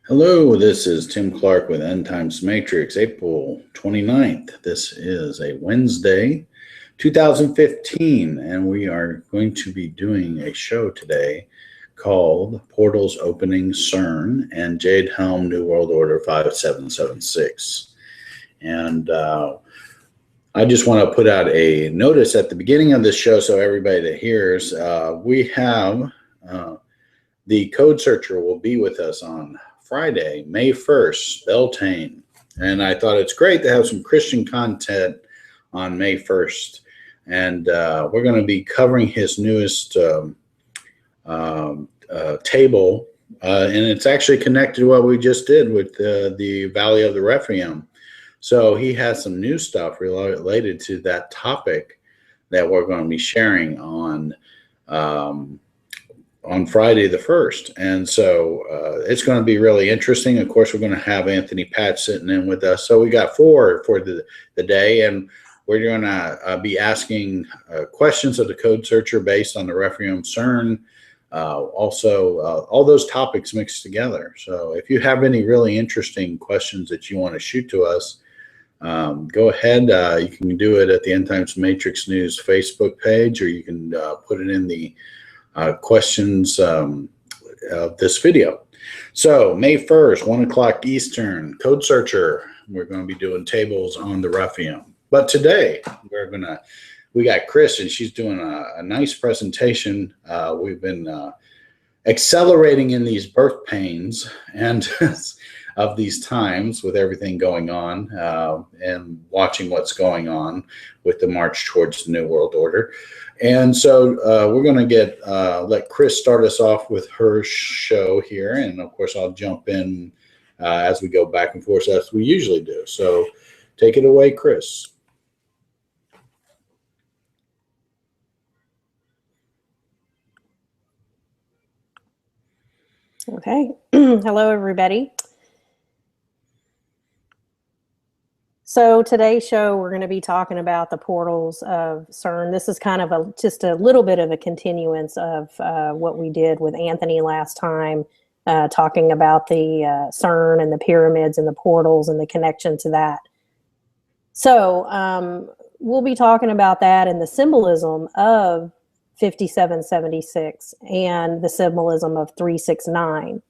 Hello, this is Tim Clark with End Times Matrix, April 29th. This is a Wednesday, 2015, and we are going to be doing a show today called Portals Opening Cern and JADE HELM New World Order 5776. And I just want to put out a notice at the beginning of this show so everybody that hears, we have the code searcher will be with us on Friday, May 1st, Beltane. And I thought it's great to have some Christian content on May 1st. And we're going to be covering his newest table. And it's actually connected to what we just did with the Valley of the Rephaim. So he has some new stuff related to that topic that we're going to be sharing on Friday the 1st. And so it's going to be really interesting. Of course, we're going to have Anthony Patch sitting in with us. So we got 4 for the day, and we're going to be asking questions of the code searcher based on the Rephaim Cern. Also, all those topics mixed together. So if you have any really interesting questions that you want to shoot to us, go ahead. You can do it at the End Times Matrix News Facebook page, or you can put it in the questions of this video. So May 1st, 1 o'clock Eastern, code searcher. We're going to be doing tables on the Rephaim. But today we got Chris, and she's doing a nice presentation. We've been accelerating in these birth pains and of these times with everything going on, and watching what's going on with the march towards the New World Order. And so we're going to let Chris start us off with her show here. And of course, I'll jump in as we go back and forth as we usually do. So take it away, Chris. Okay. Hello, everybody. So today's show, we're going to be talking about the portals of Cern. This is kind of just a little bit of a continuance of what we did with Anthony last time, talking about the Cern and the pyramids and the portals and the connection to that. So we'll be talking about that and the symbolism of 5776 and the symbolism of 369.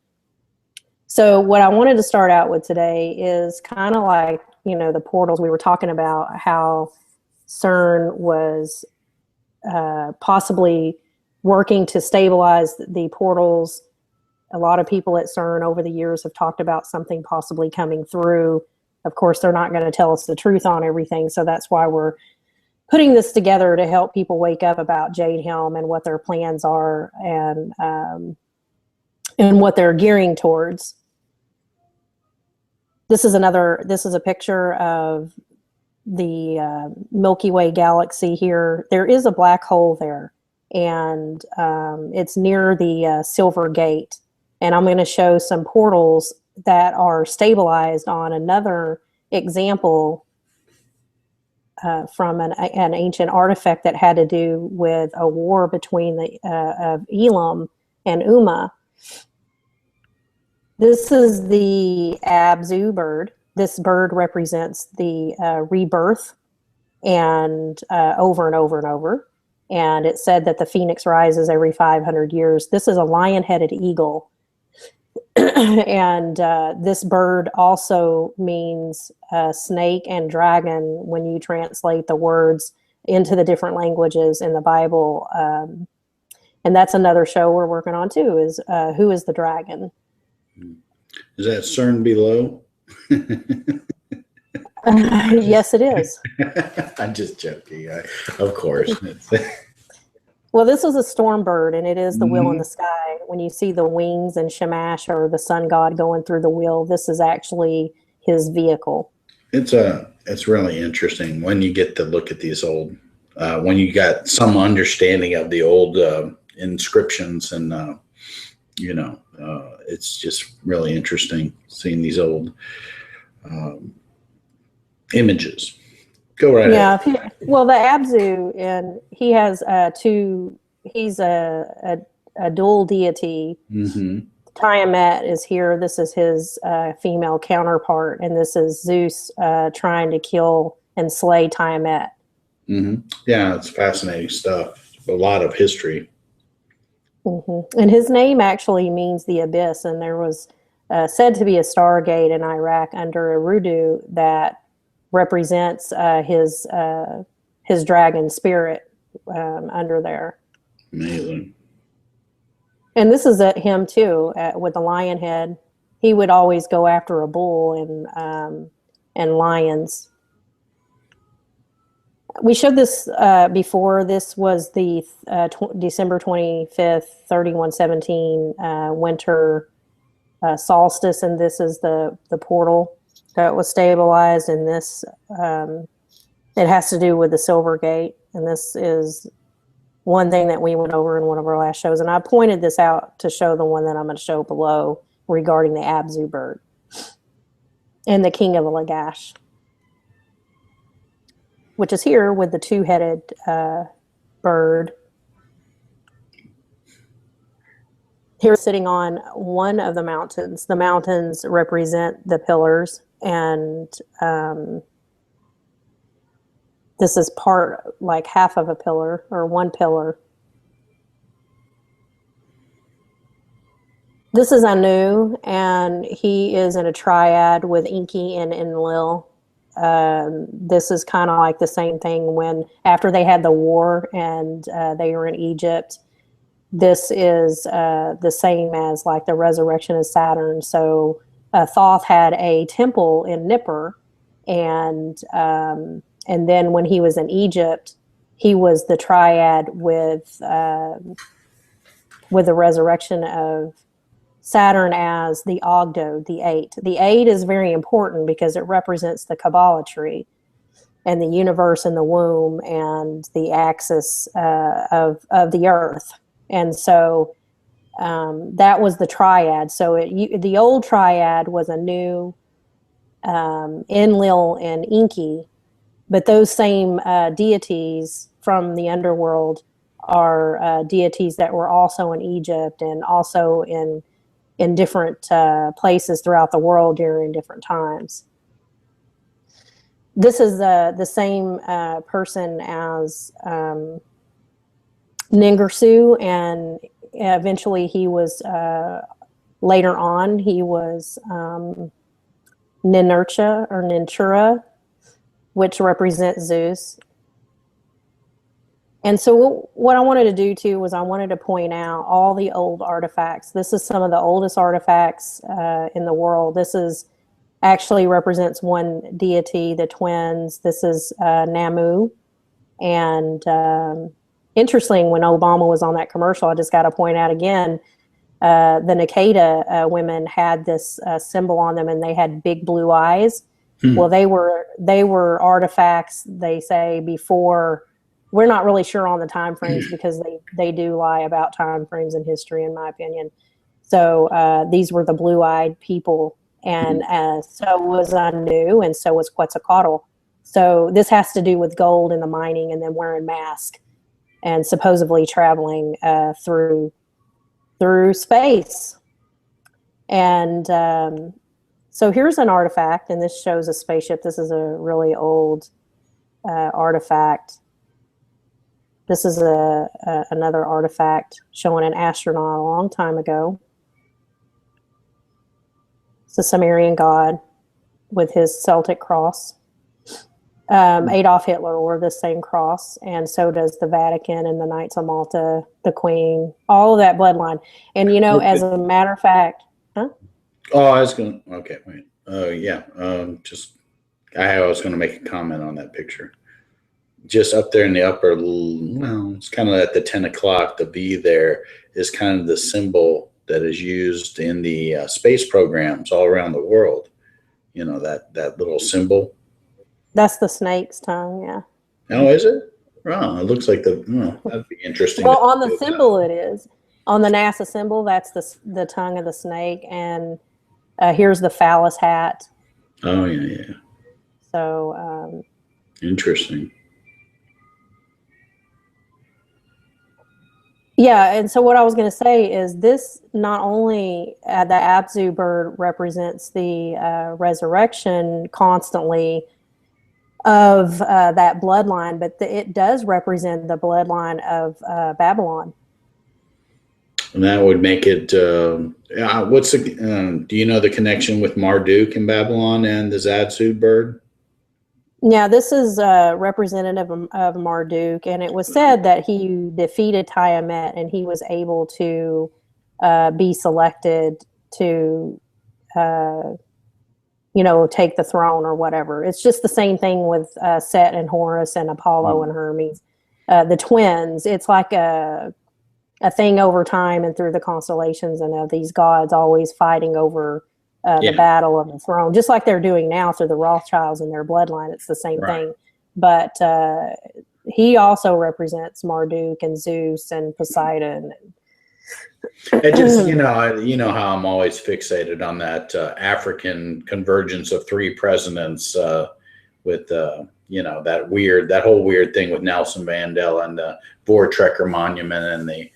So what I wanted to start out with today is kind of like, the portals. We were talking about how Cern was possibly working to stabilize the portals. A lot of people at Cern over the years have talked about something possibly coming through. Of course, they're not going to tell us the truth on everything, so that's why we're putting this together to help people wake up about Jade Helm and what their plans are and what they're gearing towards. This is a picture of the Milky Way galaxy here. There is a black hole there, and it's near the Silver Gate. And I'm going to show some portals that are stabilized on another example from an ancient artifact that had to do with a war between of Elam and Uma. This is the Abzu bird. This bird represents the rebirth and over and over and over. And it said that the phoenix rises every 500 years. This is a lion-headed eagle. And this bird also means snake and dragon when you translate the words into the different languages in the Bible. And that's another show we're working on too, is who is the dragon? Is that Cern below? Yes, it is. I'm just joking. Of course. Well, this is a storm bird, and it is the wheel in the sky. When you see the wings and Shamash, or the sun god, going through the wheel, this is actually his vehicle. It's really interesting when you get to look at these old, when you got some understanding of the old inscriptions, and it's just really interesting seeing these old images. Go right ahead. Yeah. Well, the Abzu, and he has he's a dual deity Tiamat is here. This is his female counterpart, and this is Zeus trying to kill and slay Tiamat. Mm-hmm. Yeah, it's fascinating stuff. A lot of history. Mm-hmm. And his name actually means the abyss, and there was said to be a stargate in Iraq under Eridu that represents his dragon spirit under there. Amazing. And this is him too, with the lion head. He would always go after a bull and lions. We showed this before. This was the December 25th, 3117 winter solstice, and this is the portal that was stabilized. And this it has to do with the Silver Gate, and this is one thing that we went over in one of our last shows. And I pointed this out to show the one that I'm going to show below regarding the Abzu bird and the king of the Lagash, which is here with the two-headed bird. Here sitting on one of the mountains. The mountains represent the pillars, and this is part, like half of a pillar, or one pillar. This is Anu, and he is in a triad with Enki and Enlil. This is kind of like the same thing when, after they had the war and they were in Egypt, this is the same as like the resurrection of Saturn. So Thoth had a temple in Nippur, and then when he was in Egypt, he was the triad with the resurrection of Saturn as the Ogdo, the 8. The 8 is very important because it represents the Kabbalah tree and the universe in the womb and the axis of the earth. And so that was the triad. So the old triad was Anu, Enlil, and Enki, but those same deities from the underworld are deities that were also in Egypt and also in different places throughout the world during different times. This is the same person as Ningersu, and eventually he was, later on, he was Ninurcha or Nintura, which represents Zeus. And so what I wanted to do too was I wanted to point out all the old artifacts. This is some of the oldest artifacts in the world. This is actually represents one deity, the twins. This is Namu. And interesting, when Obama was on that commercial, I just got to point out again, the Nikeda women had this symbol on them, and they had big blue eyes. Well, they were artifacts, they say, before. We're not really sure on the time frames because they do lie about time frames in history, in my opinion. So these were the blue-eyed people, and so was Anu, and so was Quetzalcoatl. So this has to do with gold and the mining, and then wearing masks, and supposedly traveling through space. And so here's an artifact, and this shows a spaceship. This is a really old artifact. This is another artifact showing an astronaut a long time ago. It's a Sumerian god with his Celtic cross. Adolf Hitler wore the same cross, and so does the Vatican and the Knights of Malta, the Queen, all of that bloodline. And, you know, as a matter of fact, huh? Oh, I was going to, okay, wait. Yeah, I was going to make a comment on that picture. Just up there in the upper, well, it's kind of at the 10 o'clock, the V there is kind of the symbol that is used in the space programs all around the world. You know, that little symbol. That's the snake's tongue, yeah. Oh, is it? Oh, it looks like that'd be interesting. Well, on the symbol it is. On the NASA symbol, that's the tongue of the snake, and here's the phallus hat. Oh, yeah. So interesting. Yeah, and so what I was going to say is this not only the Abzu bird represents the resurrection constantly of that bloodline, but it does represent the bloodline of Babylon. And that would make it. What's the? Do you know the connection with Marduk in Babylon and the Zadsud bird? Yeah, this is representative of Marduk, and it was said that he defeated Tiamat, and he was able to be selected to, take the throne or whatever. It's just the same thing with Set and Horus and Apollo and Hermes, the twins. It's like a thing over time and through the constellations, and of these gods always fighting over the battle of the throne, just like they're doing now through the Rothschilds and their bloodline. It's the same thing. But he also represents Marduk and Zeus and Poseidon. It just, you know how I'm always fixated on that African convergence of three presidents with, that whole weird thing with Nelson Mandela and the Voortrekker Monument and the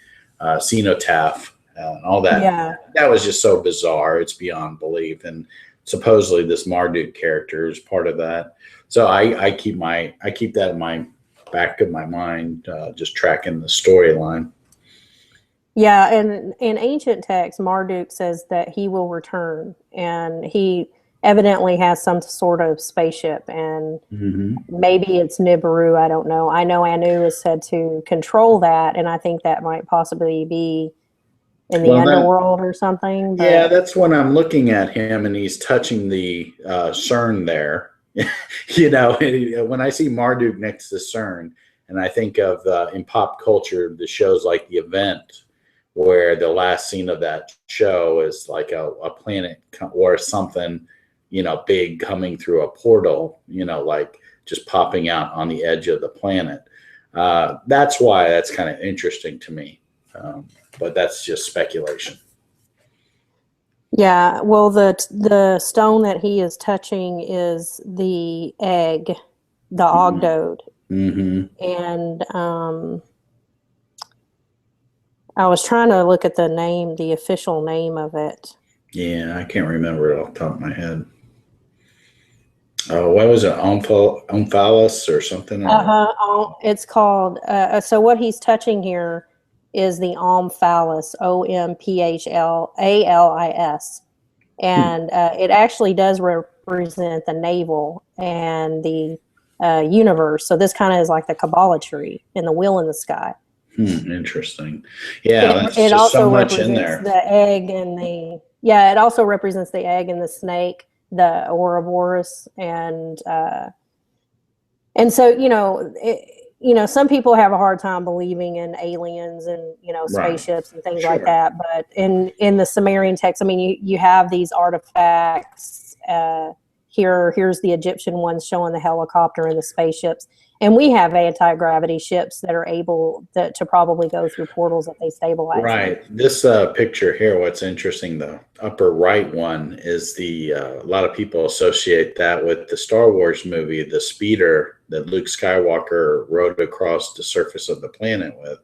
cenotaph and all that. Yeah. That was just so bizarre. It's beyond belief. And supposedly this Marduk character is part of that. So I keep that in my back of my mind, just tracking the storyline. Yeah, and in ancient texts, Marduk says that he will return, and he evidently has some sort of spaceship, and maybe it's Nibiru, I don't know. I know Anu is said to control that, and I think that might possibly be in the underworld or something. But yeah, that's when I'm looking at him, and he's touching the Cern there. When I see Marduk next to Cern, and I think of in pop culture, the shows like The Event, where the last scene of that show is like a planet or something, big coming through a portal, like just popping out on the edge of the planet. That's why that's kind of interesting to me. But that's just speculation. Yeah, well, the stone that he is touching is the egg, the Ogdode. And I was trying to look at the official name of it. Yeah, I can't remember it off the top of my head. What was it? Omphalos or something? It's called, so what he's touching here is the Omphalos, Omphlalis. And it actually does represent the navel and the universe. So this kind of is like the Kabbalah tree and the wheel in the sky. Interesting. Yeah, that's just also so much in there. The egg and it also represents the egg and the snake, the Ouroboros, and so some people have a hard time believing in aliens and spaceships and things like that. But in the Sumerian text, I mean, you have these artifacts. Here's the Egyptian ones showing the helicopter and the spaceships. And we have anti-gravity ships that are able to probably go through portals that they stabilize. Right. This picture here, what's interesting, the upper right one is a lot of people associate that with the Star Wars movie, the speeder that Luke Skywalker rode across the surface of the planet with.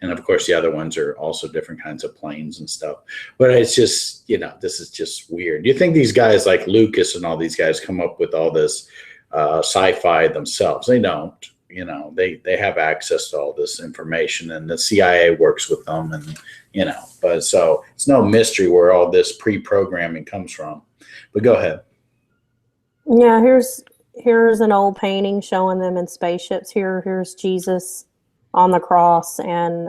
And of course, the other ones are also different kinds of planes and stuff. But it's just, this is just weird. Do you think these guys like Lucas and all these guys come up with all this sci-fi themselves? They don't. They have access to all this information, and the CIA works with them, and but so it's no mystery where all this pre-programming comes from. But go ahead. Yeah, here's an old painting showing them in spaceships. Here's Jesus on the cross, and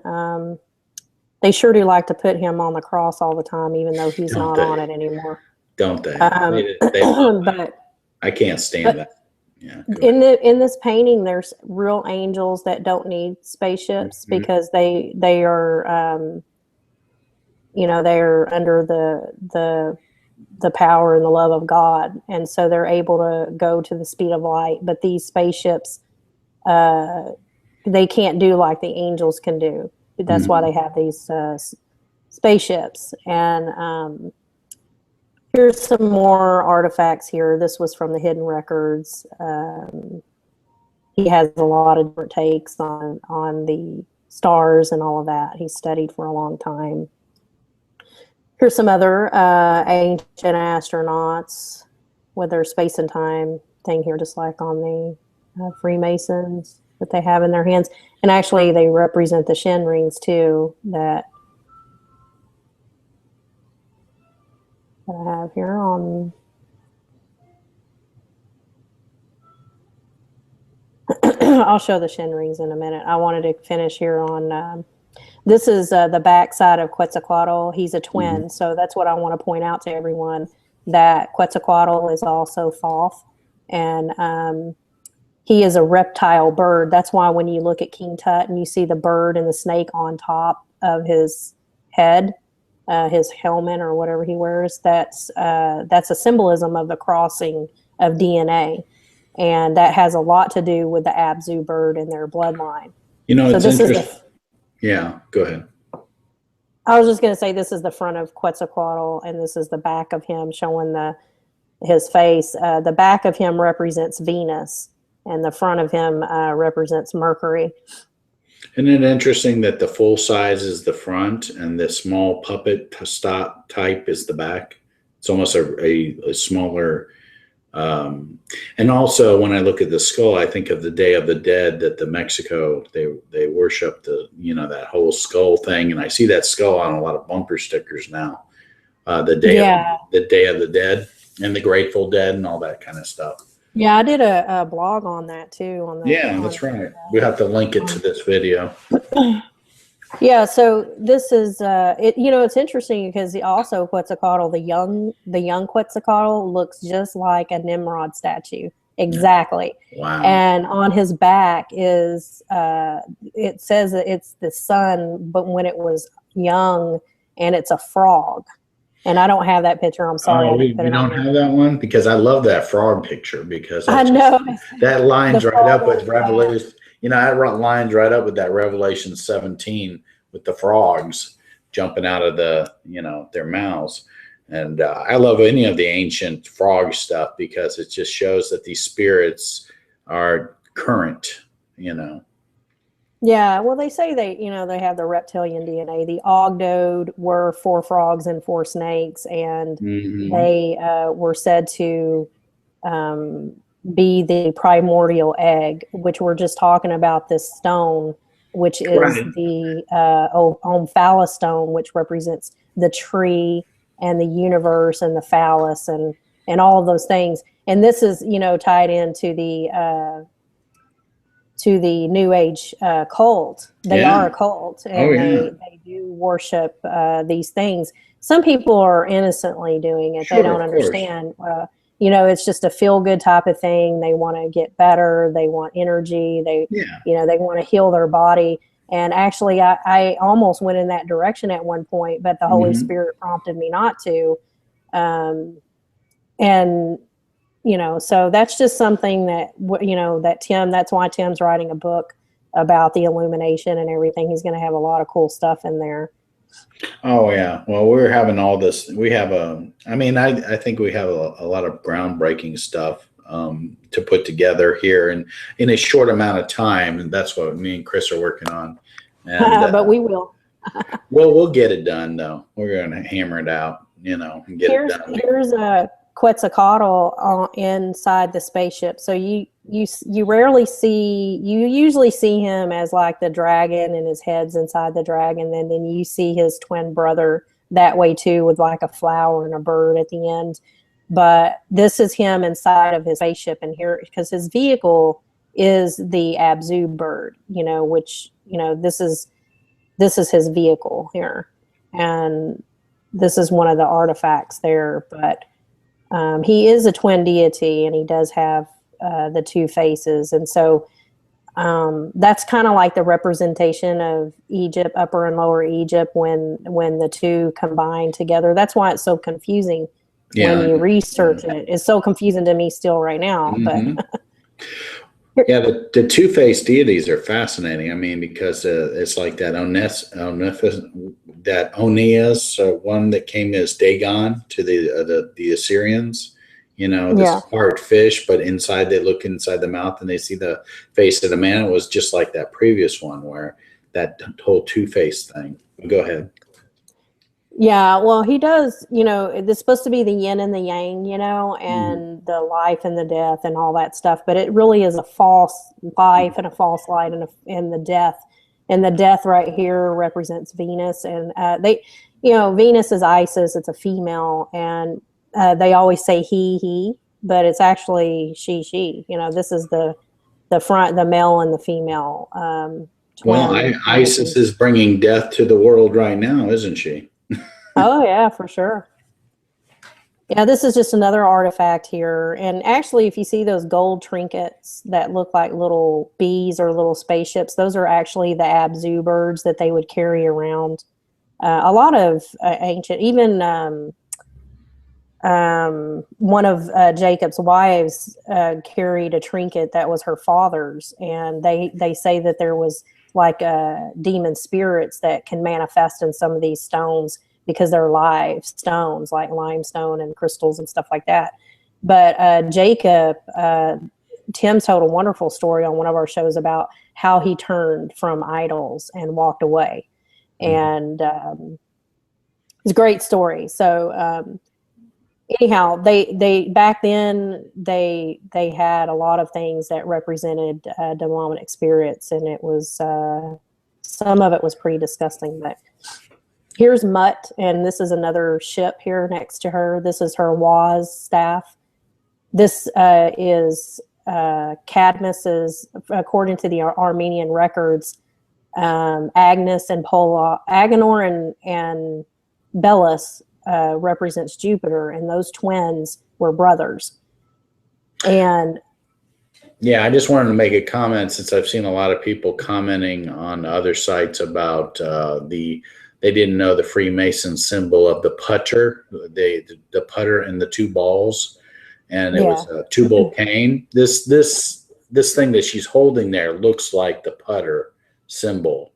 they sure do like to put him on the cross all the time, even though he's not on it anymore. Don't they? But I can't stand that. Yeah, in this painting, there's real angels that don't need spaceships because they are they're under the power and the love of God, and so they're able to go to the speed of light. But these spaceships, they can't do like the angels can do. That's why they have these spaceships. And here's some more artifacts here. This was from the Hidden Records. He has a lot of different takes on the stars and all of that. He studied for a long time. Here's some other ancient astronauts with their space and time thing here, just like on the Freemasons that they have in their hands. And actually, they represent the Shin rings too that I have here on. I'll show the Shin rings in a minute. I wanted to finish here on. This is the back side of Quetzalcoatl. He's a twin, so that's what I want to point out to everyone, that Quetzalcoatl is also Thoth, and he is a reptile bird. That's why when you look at King Tut and you see the bird and the snake on top of his head, his helmet or whatever he wears, that's a symbolism of the crossing of DNA, and that has a lot to do with the Abzu bird and their bloodline. You know, so it's interesting. Yeah, go ahead. I was just going to say, this is the front of Quetzalcoatl, and this is the back of him showing his face. The back of him represents Venus, and the front of him represents Mercury. Isn't it interesting that the full size is the front and the small puppet type is the back? It's almost a smaller. And also, when I look at the skull, I think of the Day of the Dead, that the Mexico, they worship that whole skull thing. And I see that skull on a lot of bumper stickers now. The Day of the Dead and the Grateful Dead and all that kind of stuff. Yeah, I did a blog on that too. That's right. We have to link it to this video. Yeah, so this is it's interesting because also Quetzalcoatl, the young Quetzalcoatl looks just like a Nimrod statue. Exactly. Wow. And on his back is it says that it's the sun, but when it was young, and it's a frog. And I don't have that picture. I'm sorry. Oh, we don't have that one, because I love that frog picture, because I know that lines right up with Revelation. I lines right up with that Revelation 17 with the frogs jumping out of their mouths. And I love any of the ancient frog stuff, because it just shows that these spirits are current, Yeah, well, they say they have the reptilian DNA. The Ogdode were 4 frogs and 4 snakes, and they were said to be the primordial egg, which we're just talking about this stone, which is the Omphalos stone, which represents the tree and the universe and the phallus and all of those things. And this is, tied into the New Age cult. They are a cult, and they do worship these things. Some people are innocently doing it. They don't understand. It's just a feel-good type of thing. They want to get better. They want energy. They want to heal their body. And actually, I almost went in that direction at one point, but the Holy Spirit prompted me not to. So that's just something that, that's why Tim's writing a book about the illumination and everything. He's going to have a lot of cool stuff in there. Oh yeah. Well, we're having all this. We have I think we have a lot of groundbreaking stuff to put together here in a short amount of time. And that's what me and Chris are working on. And, but we will. Well, we'll get it done though. We're going to hammer it out, and get it done. Here's a Quetzalcoatl inside the spaceship. So you rarely see, you usually see him as like the dragon, and his head's inside the dragon, and then you see his twin brother that way too, with like a flower and a bird at the end. But this is him inside of his spaceship, and here, because his vehicle is the Abzu bird, which this is his vehicle here, and this is one of the artifacts there. But he is a twin deity, and he does have the 2 faces. And so that's kind of like the representation of Egypt, Upper and Lower Egypt, when the 2 combine together. That's why it's so confusing when you research it. It's so confusing to me still right now. But yeah, the 2-faced deities are fascinating. Because it's like that Onias, one that came as Dagon to the Assyrians. This part fish, but inside they look inside the mouth and they see the face of the man. It was just like that previous one where that whole two-faced thing. Go ahead. Yeah, well, he does, it's supposed to be the yin and the yang, and the life and the death and all that stuff, but it really is a false life and a false light and the death. And the death right here represents Venus. And Venus is Isis, it's a female, and they always say he, but it's actually she. This is the front, the male and the female. Well, Isis is bringing death to the world right now, isn't she? Oh, yeah, for sure. Yeah, this is just another artifact here. And actually, if you see those gold trinkets that look like little bees or little spaceships, those are actually the Abzu birds that they would carry around. A lot of ancient, even one of Jacob's wives carried a trinket that was her father's. And they say that there was like demon spirits that can manifest in some of these stones, because they're live stones like limestone and crystals and stuff like that. But Jacob, Tim's told a wonderful story on one of our shows about how he turned from idols and walked away. And it's a great story. So anyhow, they back then they had a lot of things that represented demonic spirits, and it was some of it was pretty disgusting. But here's Mutt, and this is another ship here next to her. This is her Waz staff. This is Cadmus's, according to the Armenian records, Agnes and Agenor and Belus represents Jupiter, and those twins were brothers. And yeah, I just wanted to make a comment, since I've seen a lot of people commenting on other sites about they didn't know the Freemason symbol of the putter, the putter and the two balls, and it was a tubal cane. This thing that she's holding there looks like the putter symbol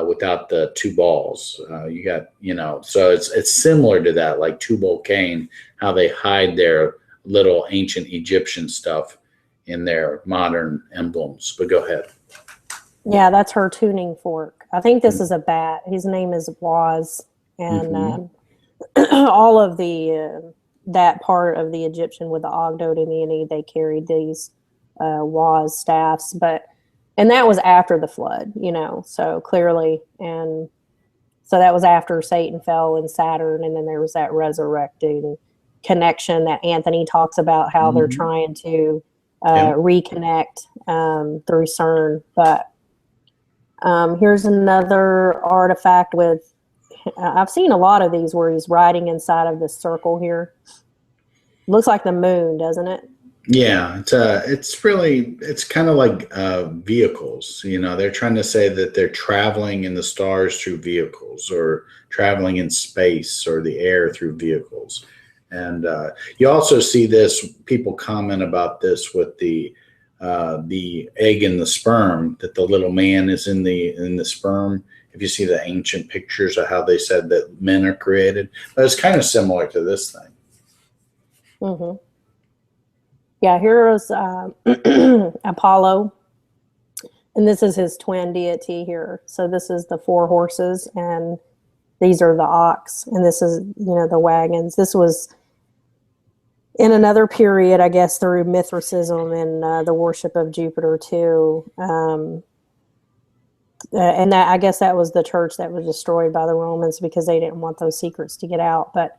without the two balls. You got, so it's similar to that, like tubal cane, how they hide their little ancient Egyptian stuff in their modern emblems. But go ahead. Yeah, that's her tuning fork. I think this is a bat. His name is Waz, and all of that part of the Egyptian with the Ogdod and the Enid, they carried these Waz staffs, and that was after the flood, so clearly, and so that was after Satan fell in Saturn, and then there was that resurrecting connection that Anthony talks about, how they're trying to reconnect through Cern. But here's another artifact with, I've seen a lot of these where he's riding inside of this circle here. Looks like the moon, doesn't it? Yeah, it's kind of like vehicles. They're trying to say that they're traveling in the stars through vehicles, or traveling in space or the air through vehicles. And you also see this, people comment about this with the egg and the sperm, that the little man is in the sperm. If you see the ancient pictures of how they said that men are created, but it's kind of similar to this thing. Mm-hmm. Yeah, here is Apollo, and this is his twin deity here. So this is the 4 horses, and these are the ox, and this is, the wagons. This was in another period, I guess, through Mithricism and the worship of Jupiter too. And that, I guess, that was the church that was destroyed by the Romans because they didn't want those secrets to get out. But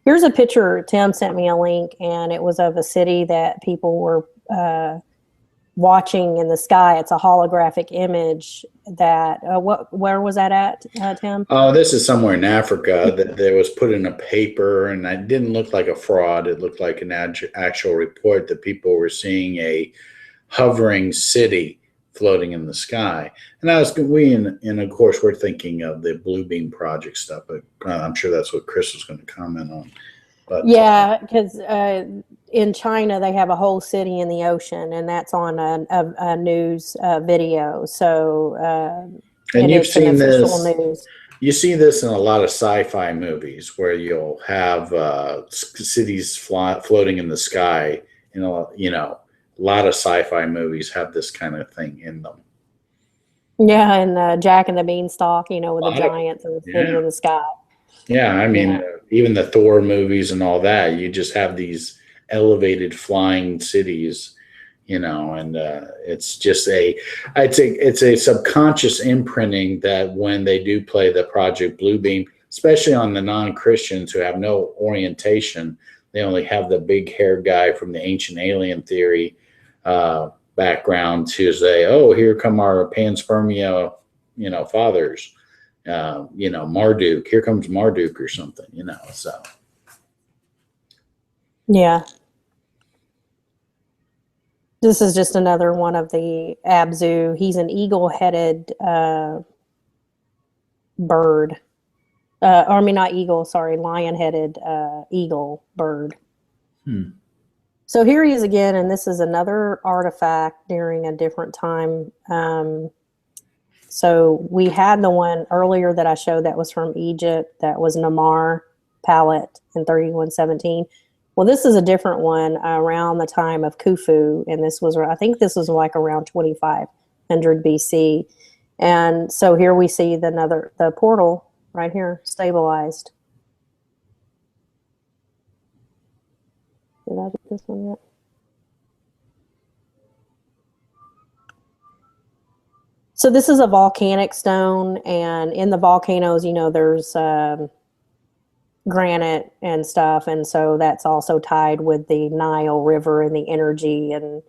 here's a picture. Tim sent me a link, and it was of a city that people were watching in the sky. It's a holographic image that, where was that at, Tim? Oh, this is somewhere in Africa that was put in a paper, and it didn't look like a fraud. It looked like an actual report that people were seeing a hovering city floating in the sky. And and of course, we're thinking of the Blue Beam Project stuff, but I'm sure that's what Chris was going to comment on. But yeah, because in China, they have a whole city in the ocean, and that's on a news video. So, and you've seen this. News. You see this in a lot of sci-fi movies where you'll have cities floating in the sky. A lot of sci-fi movies have this kind of thing in them. Yeah, and Jack and the Beanstalk, with the Right. giant that was hidden Yeah. in the sky. Yeah. I mean, Yeah. even the Thor movies and all that, you just have these elevated flying cities, and it's just it's a subconscious imprinting that when they do play the Project Bluebeam, especially on the non-Christians who have no orientation, they only have the big hair guy from the ancient alien theory background to say, oh, here come our panspermia, fathers, Marduk, here comes Marduk or something, so. Yeah. This is just another one of the Abzu. He's an eagle-headed bird. I mean, not eagle, sorry, lion-headed eagle bird. Hmm. So here he is again, and this is another artifact during a different time. So we had the one earlier that I showed that was from Egypt. That was Namar palette in 3117. Well, this is a different one around the time of Khufu, and I think this was like around 2500 BC. And so here we see the portal right here, stabilized. Did I do this one yet? So this is a volcanic stone, and in the volcanoes, there's granite and stuff, and so that's also tied with the Nile River and the energy and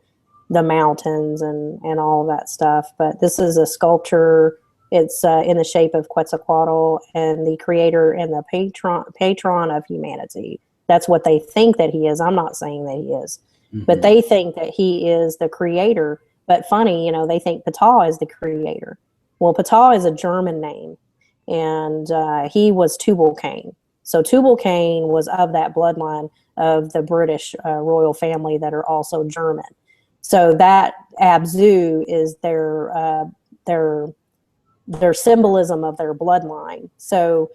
the mountains and all of that stuff. But this is a sculpture. It's in the shape of Quetzalcoatl and the creator and the patron of humanity. That's what they think that he is. I'm not saying that he is, but they think that he is the creator. But funny, they think Ptah is the creator. Well, Ptah is a German name, and he was Tubal-Cain. So Tubal-Cain was of that bloodline of the British royal family that are also German. So that Abzu is their symbolism of their bloodline. So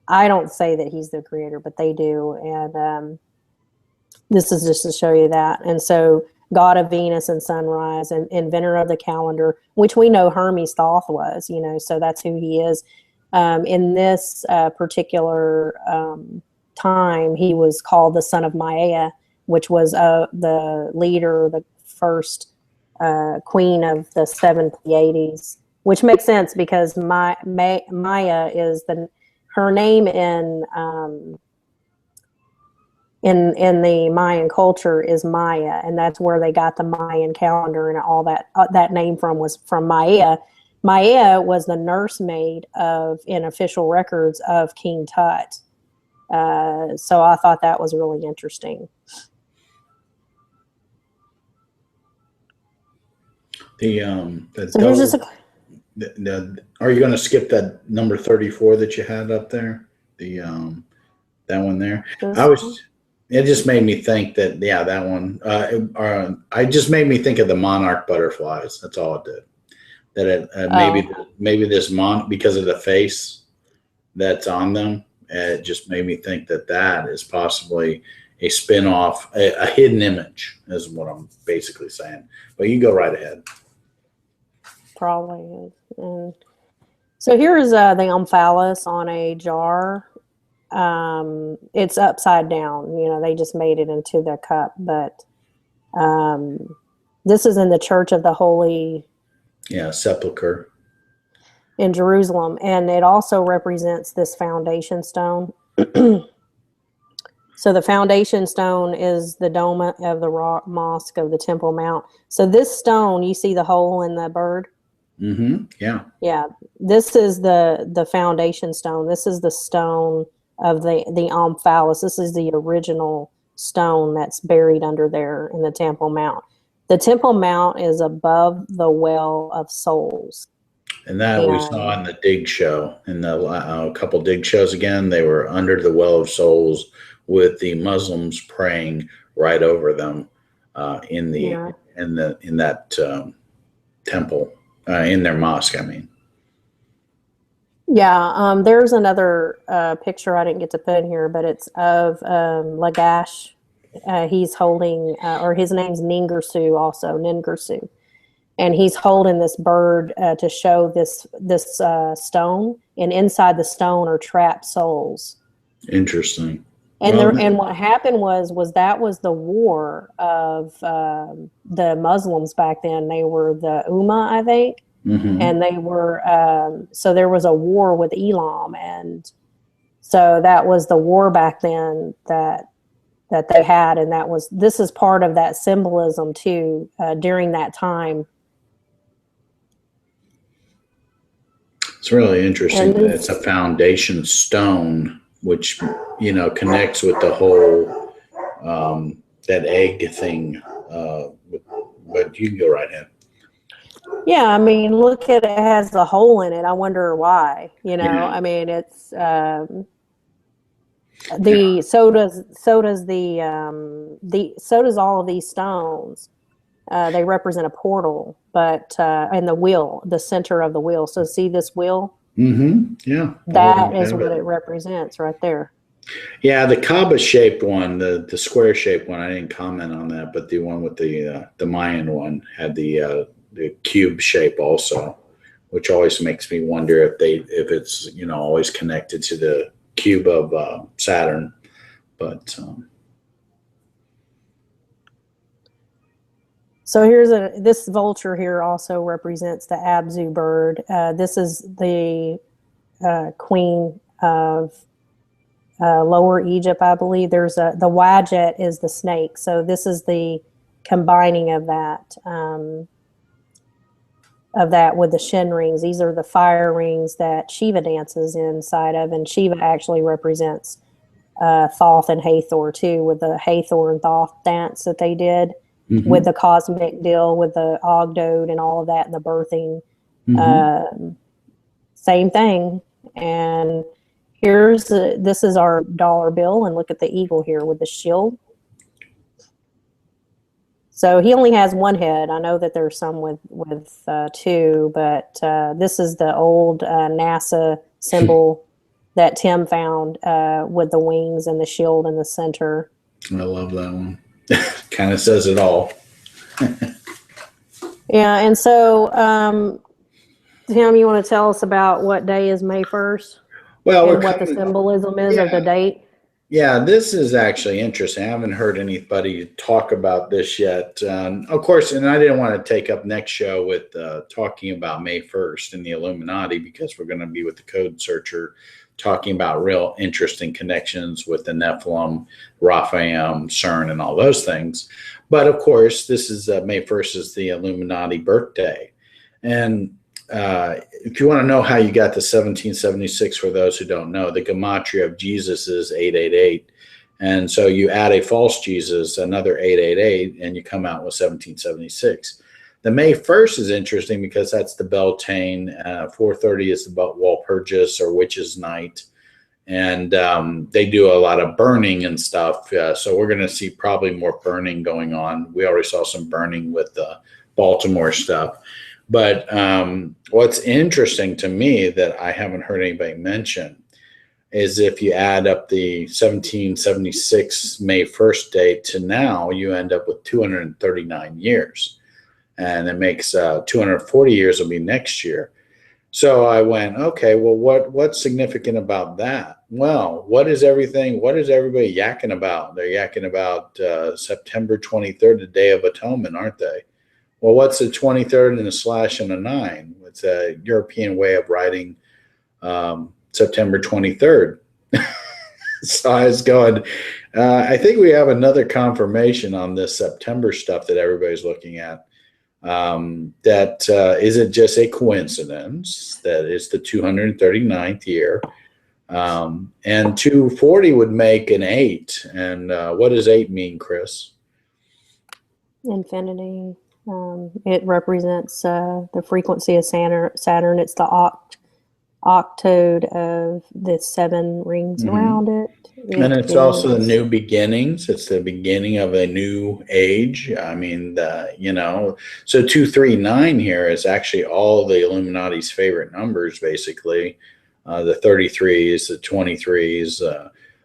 I don't say that he's the creator, but they do, and this is just to show you that. And so god of Venus and sunrise, and inventor of the calendar, which we know Hermes Thoth was, so that's who he is. In this particular time, he was called the son of Maia, which was the leader, the first queen of the seven Pleiades, which makes sense because Maya is her name in the Mayan culture is Maya, and that's where they got the Mayan calendar and all that name was from Maya. Maya was the nursemaid in official records of King Tut. So I thought that was really interesting. Are you going to skip that number 34 that you had up there? That one there. It just made me think that that one. I just made me think of the monarch butterflies. That's all it did. That maybe this because of the face that's on them. It just made me think that is possibly a spin-off, a hidden image, is what I'm basically saying. But you go right ahead. Probably. And so here is the omphalos on a jar. It's upside down. They just made it into the cup. But this is in the Church of the Holy Sepulchre in Jerusalem, and it also represents this foundation stone. So the foundation stone is the dome of the rock mosque of the Temple Mount. So this stone, you see the hole in the bird? Mm-hmm. Yeah. Yeah. This is the foundation stone. This is the stone of the omphalos. This is the original stone that's buried under there in the Temple Mount. The Temple Mount is above the Well of Souls. And that we saw in the dig show, in the couple dig shows again. They were under the Well of Souls with the Muslims praying right over them in that temple, in their mosque, I mean. Yeah, there's another picture I didn't get to put in here, but it's of Lagash. He's holding, or his name's Ningirsu also, Ningirsu. and he's holding this bird to show this stone, and inside the stone are trapped souls. Interesting. And and what happened was that was the war of the Muslims back then. They were the Ummah, I think, and they were so there was a war with Elam, and so that was the war back then that they had, and this is part of that symbolism too during that time. It's really interesting that it's a foundation stone, which, you know, connects with the whole, that egg thing. But you can go right ahead. Yeah, I mean, look at it, has a hole in it. I wonder why, you know, Yeah. I mean, it's, so does all of these stones. They represent a portal, but and the wheel, the center of the wheel. So see this wheel? Yeah. That is what it represents right there. Yeah, the Kaaba shaped one, the square shaped one, I didn't comment on that, but the one with the Mayan one had the cube shape also, which always makes me wonder if it's, you know, always connected to the cube of Saturn. But so this vulture here also represents the Abzu bird. This is the queen of Lower Egypt, I believe. There's the Wajet is the snake. So this is the combining of that with the Shin rings. These are the fire rings that Shiva dances inside of, and Shiva actually represents Thoth and Hathor too, with the Hathor and Thoth dance that they did. With the cosmic deal, with the Ogdode and all of that, and the birthing. Same thing. And this is our dollar bill, and look at the eagle here with the shield. So he only has one head. I know that there's some with two, but this is the old NASA symbol that Tim found with the wings and the shield in the center. I love that one. Kind of says it all. Yeah, and so Tim, you want to tell us about what day is May 1st? Well, and what the symbolism is of the date? Yeah, this is actually interesting. I haven't heard anybody talk about this yet. Of course, and I didn't want to take up next show with talking about May 1st and the Illuminati, because we're going to be with the Code Searcher talking about real interesting connections with the Nephilim, Raphael, Cern, and all those things. But of course, this is May 1st is the Illuminati birthday. And if you want to know how you got to 1776, for those who don't know, the gematria of Jesus is 888. And so you add a false Jesus, another 888, and you come out with 1776. The May 1st is interesting because that's the Beltane. 4:30 is the Walpurgis or Witches' Night. And they do a lot of burning and stuff. So we're going to see probably more burning going on. We already saw some burning with the Baltimore stuff. But what's interesting to me that I haven't heard anybody mention is if you add up the 1776 May 1st date to now, you end up with 239 years. And it makes 240 years will be next year. So I went, okay, well, what's significant about that? Well, what is everybody yakking about? They're yakking about September 23rd, the Day of Atonement, aren't they? Well, what's a 23rd and a slash and a 9? It's a European way of writing September 23rd. So I was going, I think we have another confirmation on this September stuff that everybody's looking at. Is it just a coincidence that it's the 239th year? And 240 would make an 8. And what does 8 mean, Chris? Infinity. It represents the frequency of Saturn. It's the octode of the 7 rings around it. And it's also the new beginnings. It's the beginning of a new age. I mean, so 239 here is actually all the Illuminati's favorite numbers, basically. The 33s, the 23s,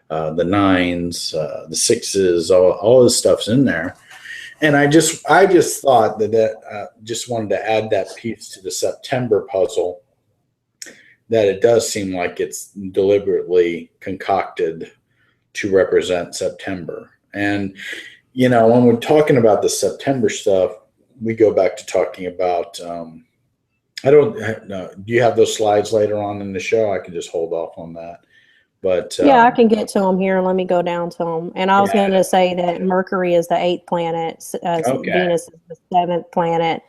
the 9s, the 6s, all this stuff's in there. And I just thought that just wanted to add that piece to the September puzzle, that it does seem like it's deliberately concocted to represent September. And, when we're talking about the September stuff, we go back to talking about, I don't know, do you have those slides later on in the show? I can just hold off on that. But Yeah, I can get to them here. Let me go down to them. And I was yeah, going to say that Mercury is the 8th planet, okay, Venus is the 7th planet.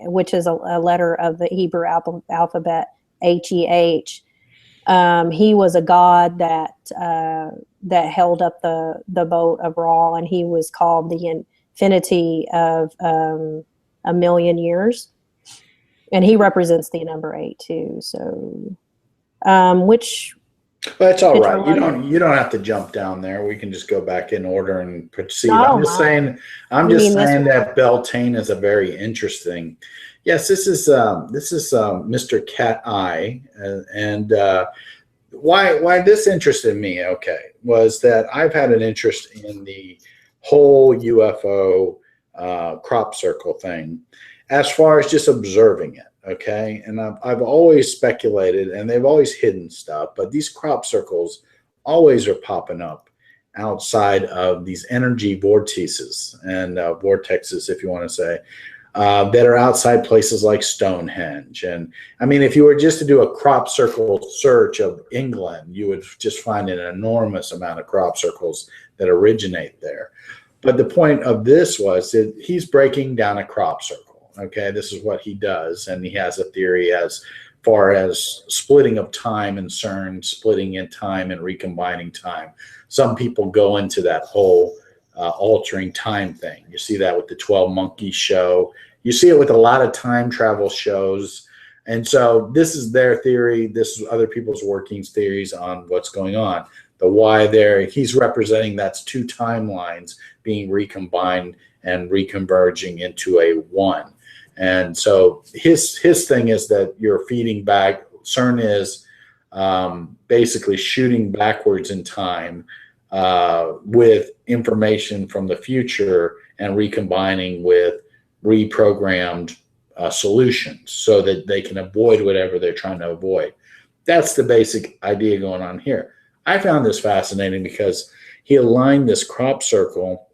Which is a letter of the Hebrew alphabet, HEH. He was a god that held up the boat of Ra, and he was called the infinity of a million years, and he represents the number 8 too. So, which but it's all picture right. You don't have to jump down there. We can just go back in order and No, proceed. I I'm don't just mind. saying. I'm You just mean this saying one? that Beltane is a very interesting. Yes, this is Mr. Cat Eye, and why this interested me, okay, was that I've had an interest in the whole UFO crop circle thing, as far as just observing it, okay. And I've always speculated, and they've always hidden stuff, but these crop circles always are popping up outside of these energy vortices and vortexes, if you want to say, that are outside places like Stonehenge. And I mean, if you were just to do a crop circle search of England, you would just find an enormous amount of crop circles that originate there. But the point of this was that he's breaking down a crop circle. Okay, this is what he does. And he has a theory as far as splitting of time in Cern, splitting in time and recombining time. Some people go into that whole altering time thing. You see that with the 12 Monkeys show. You see it with a lot of time travel shows. And so this is their theory. This is other people's workings theories on what's going on. The why there, he's representing that's two timelines being recombined and reconverging into a one. And so his thing is that you're feeding back. CERN is basically shooting backwards in time with information from the future and recombining with reprogrammed solutions so that they can avoid whatever they're trying to avoid. That's the basic idea going on here. I found this fascinating because he aligned this crop circle,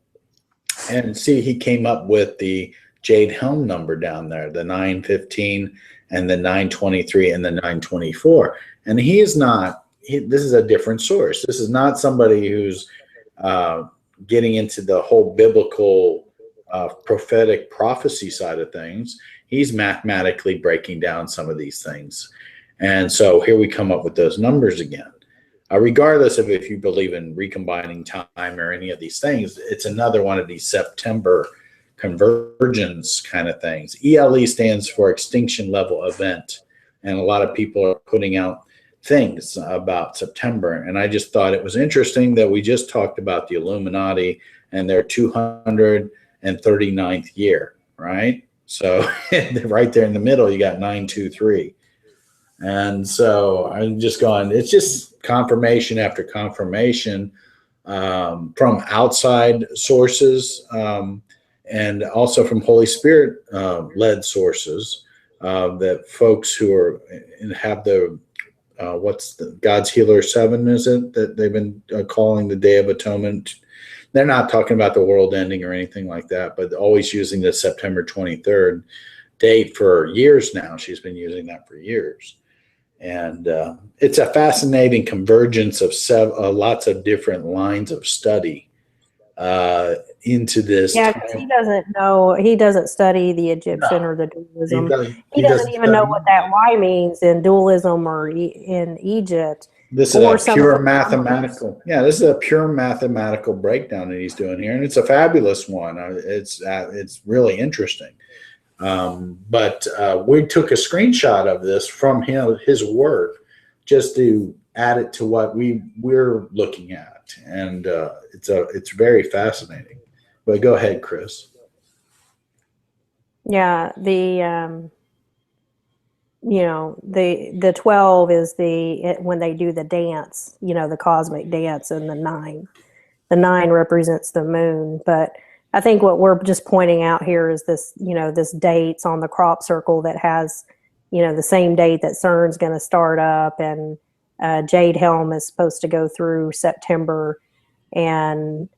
and see, he came up with the JADE HELM number down there, the 915 and the 923 and the 924. And he is not, this is a different source. This is not somebody who's getting into the whole biblical prophetic prophecy side of things. He's mathematically breaking down some of these things. And so here we come up with those numbers again. Regardless of if you believe in recombining time or any of these things, it's another one of these September convergence kind of things. ELE stands for extinction level event. And a lot of people are putting out things about September. And I just thought it was interesting that we just talked about the Illuminati and their 239th year, right? So right there in the middle, you got 923. And so I'm just going, it's just confirmation after confirmation from outside sources and also from Holy Spirit led sources that folks who are have the what's the God's Healer 7, is it, that they've been calling the Day of Atonement. They're not talking about the world ending or anything like that, but always using the September 23rd date for years now. She's been using that for years. And it's a fascinating convergence of lots of different lines of study into this. Yeah, because he doesn't know. He doesn't study the Egyptian or the dualism. He doesn't even know what that Y means in dualism or in Egypt. This is a pure mathematical. Yeah, this is a pure mathematical breakdown that he's doing here, and it's a fabulous one. It's really interesting. But we took a screenshot of this from his work just to add it to what we're looking at, and it's very fascinating. But go ahead, Chris. Yeah, the 12 is when they do the dance, the cosmic dance, and the 9 the 9 represents the moon. But I think what we're just pointing out here is this, this dates on the crop circle that has, the same date that Cern's going to start up, and JADE HELM is supposed to go through September. And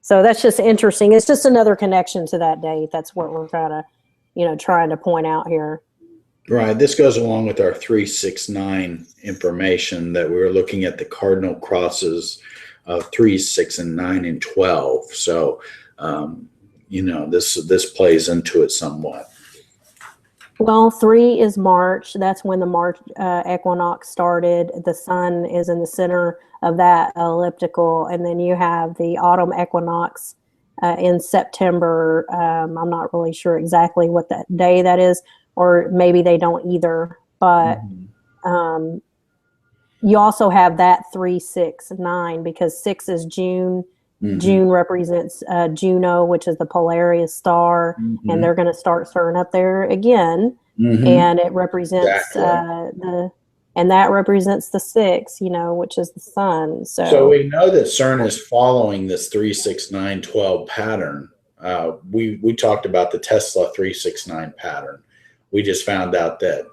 so that's just interesting. It's just another connection to that date. That's what we're trying to point out here. Right. This goes along with our 369 information that we were looking at the cardinal crosses of 3, 6, and 9 and 12. So, this plays into it somewhat. Well, 3 is March. That's when the March equinox started. The sun is in the center of that elliptical. And then you have the autumn equinox in September. I'm not really sure exactly what that day that is, or maybe they don't either. But you also have that 3, 6, 9, because 6 is June. June represents Juno, which is the Polaris star, and they're going to start Cern up there again. And it represents and that represents the 6, which is the sun. So we know that Cern is following this 3, 6, 9, 12 pattern. We talked about the Tesla 3, 6, 9 pattern. We just found out that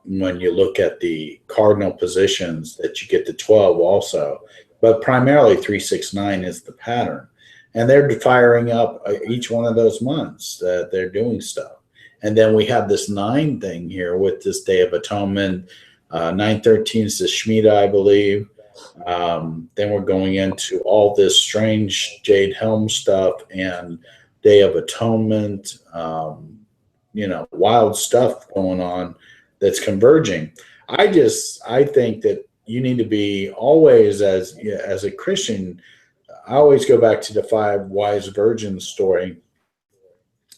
when you look at the cardinal positions, that you get the 12 also. But primarily 3, 6, 9 is the pattern. And they're firing up each one of those months that they're doing stuff. And then we have this 9 thing here with this Day of Atonement. 9/13 is the Shemitah, I believe. Then we're going into all this strange Jade Helm stuff and Day of Atonement, wild stuff going on that's converging. I think that you need to be always, as a Christian, I always go back to the 5 wise virgins story,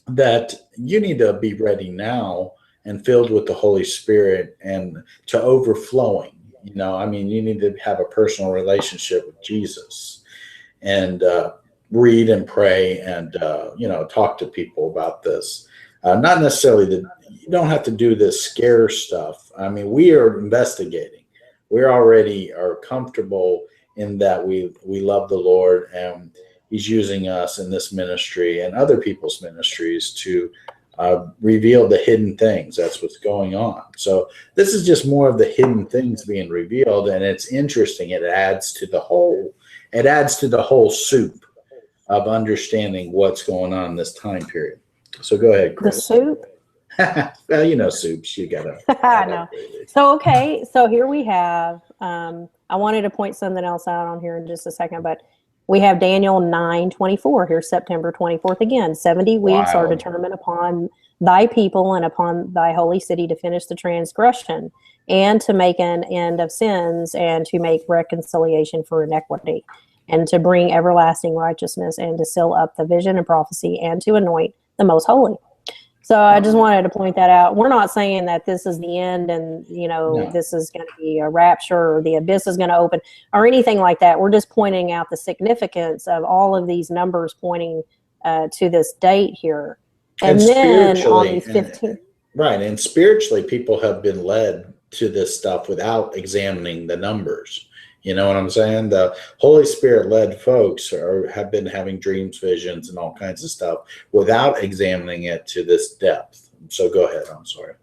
that you need to be ready now and filled with the Holy Spirit and to overflowing. You need to have a personal relationship with Jesus and read and pray and, talk to people about this. Not necessarily that you don't have to do this scare stuff. I mean, we are investigating. We already are comfortable in that we love the Lord, and He's using us in this ministry and other people's ministries to reveal the hidden things. That's what's going on. So this is just more of the hidden things being revealed, and it's interesting. It adds to the whole soup of understanding what's going on in this time period. So go ahead, Chris. The soup? Well, soups, you gotta. I know. So here we have, I wanted to point something else out on here in just a second, but we have Daniel 9:24. Here's September 24th again. 70 weeks are determined upon thy people and upon thy holy city to finish the transgression and to make an end of sins and to make reconciliation for iniquity and to bring everlasting righteousness and to seal up the vision and prophecy and to anoint the most holy. So I just wanted to point that out. We're not saying that this is the end and, no, this is going to be a rapture or the abyss is going to open or anything like that. We're just pointing out the significance of all of these numbers pointing to this date here. And then on the 15th. Right. And spiritually, people have been led to this stuff without examining the numbers. You know what I'm saying? The Holy Spirit led folks have been having dreams, visions, and all kinds of stuff without examining it to this depth. So go ahead. I'm sorry.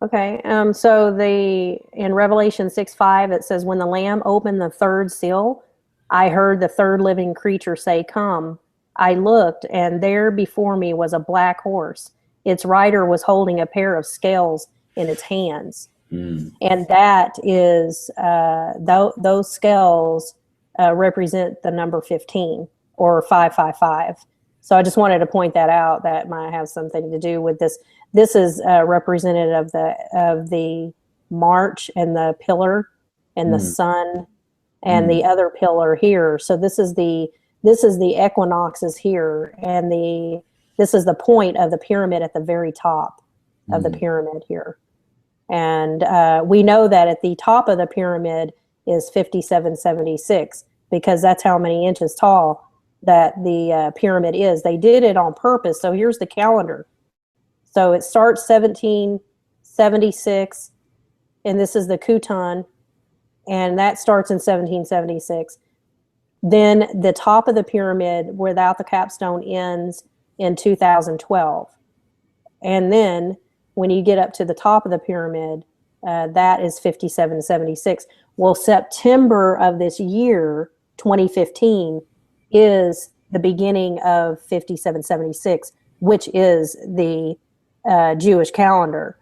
Okay. So in Revelation 6:5, it says, when the Lamb opened the 3rd seal, I heard the 3rd living creature say, come. I looked, and there before me was a black horse. Its rider was holding a pair of scales in its hands. And that is, those scales represent the number 15 or 555. So I just wanted to point that out. That might have something to do with this. This is representative of the march and the pillar and the sun and the other pillar here. So this is the equinoxes here, and this is the point of the pyramid at the very top of the pyramid here. And we know that at the top of the pyramid is 5776 because that's how many inches tall that the pyramid is. They did it on purpose. So here's the calendar. So it starts 1776, and this is the Kutan, and that starts in 1776. Then the top of the pyramid without the capstone ends in 2012. And then when you get up to the top of the pyramid, that is 5776. Well, September of this year, 2015, is the beginning of 5776, which is the Jewish calendar.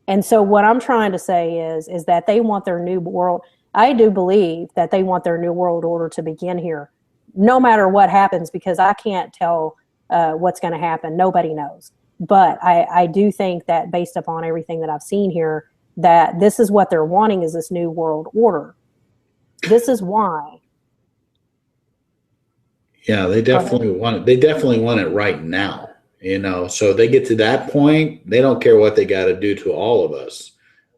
And so what I'm trying to say is that they want their new world. I do believe that they want their new world order to begin here, no matter what happens, because I can't tell what's going to happen. Nobody knows. But I do think that based upon everything that I've seen here, that this is what they're wanting, is this new world order. This is why. Yeah, they definitely want it. They definitely want it right now. You know, so they get to that point, they don't care what they got to do to all of us.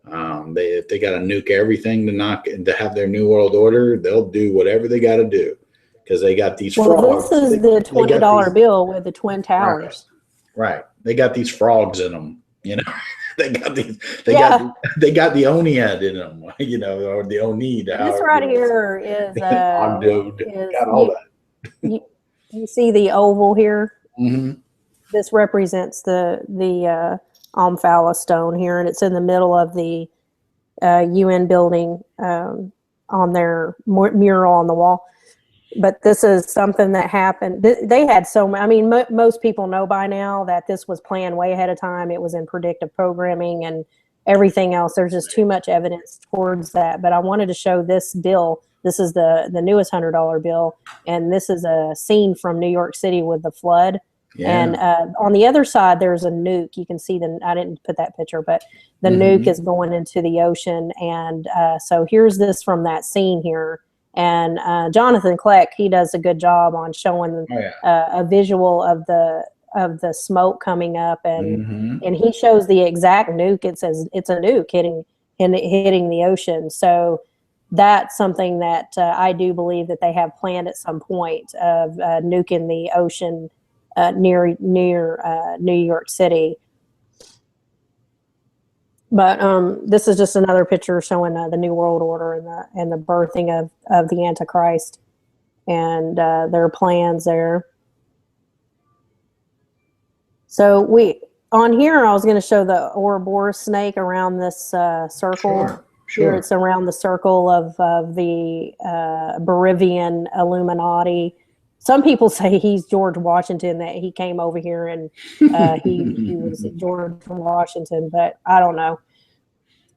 If they got to nuke everything to have their new world order, they'll do whatever they got to do, because they got these frogs. This is the $20 bill with the Twin Towers. Right. They got these frogs in them. You know, they got these. They got the Oniad in them. You know, or the Onid. This right here is got all that. You see the oval here. Mm-hmm. This represents the Omphale stone here, and it's in the middle of the UN building on their mural on the wall. But this is something that happened. They had most people know by now that this was planned way ahead of time. It was in predictive programming and everything else. There's just too much evidence towards that. But I wanted to show this bill. This is the newest $100 bill, and this is a scene from New York City with the flood. Yeah. And on the other side, there's a nuke. You can see I didn't put that picture, but the nuke is going into the ocean. And so here's this from that scene here. And Jonathan Kleck, he does a good job on showing a visual of the smoke coming up, and he shows the exact nuke. It says it's a nuke hitting the ocean. So that's something that I do believe that they have planned at some point of nuking the ocean near New York City. But this is just another picture showing the New World Order and the birthing of the Antichrist and their plans there. So on here, I was going to show the Ouroboros snake around this circle. Sure. Here it's around the circle of the Bolivian Illuminati. Some people say he's George Washington, that he came over here and he was George Washington, but I don't know.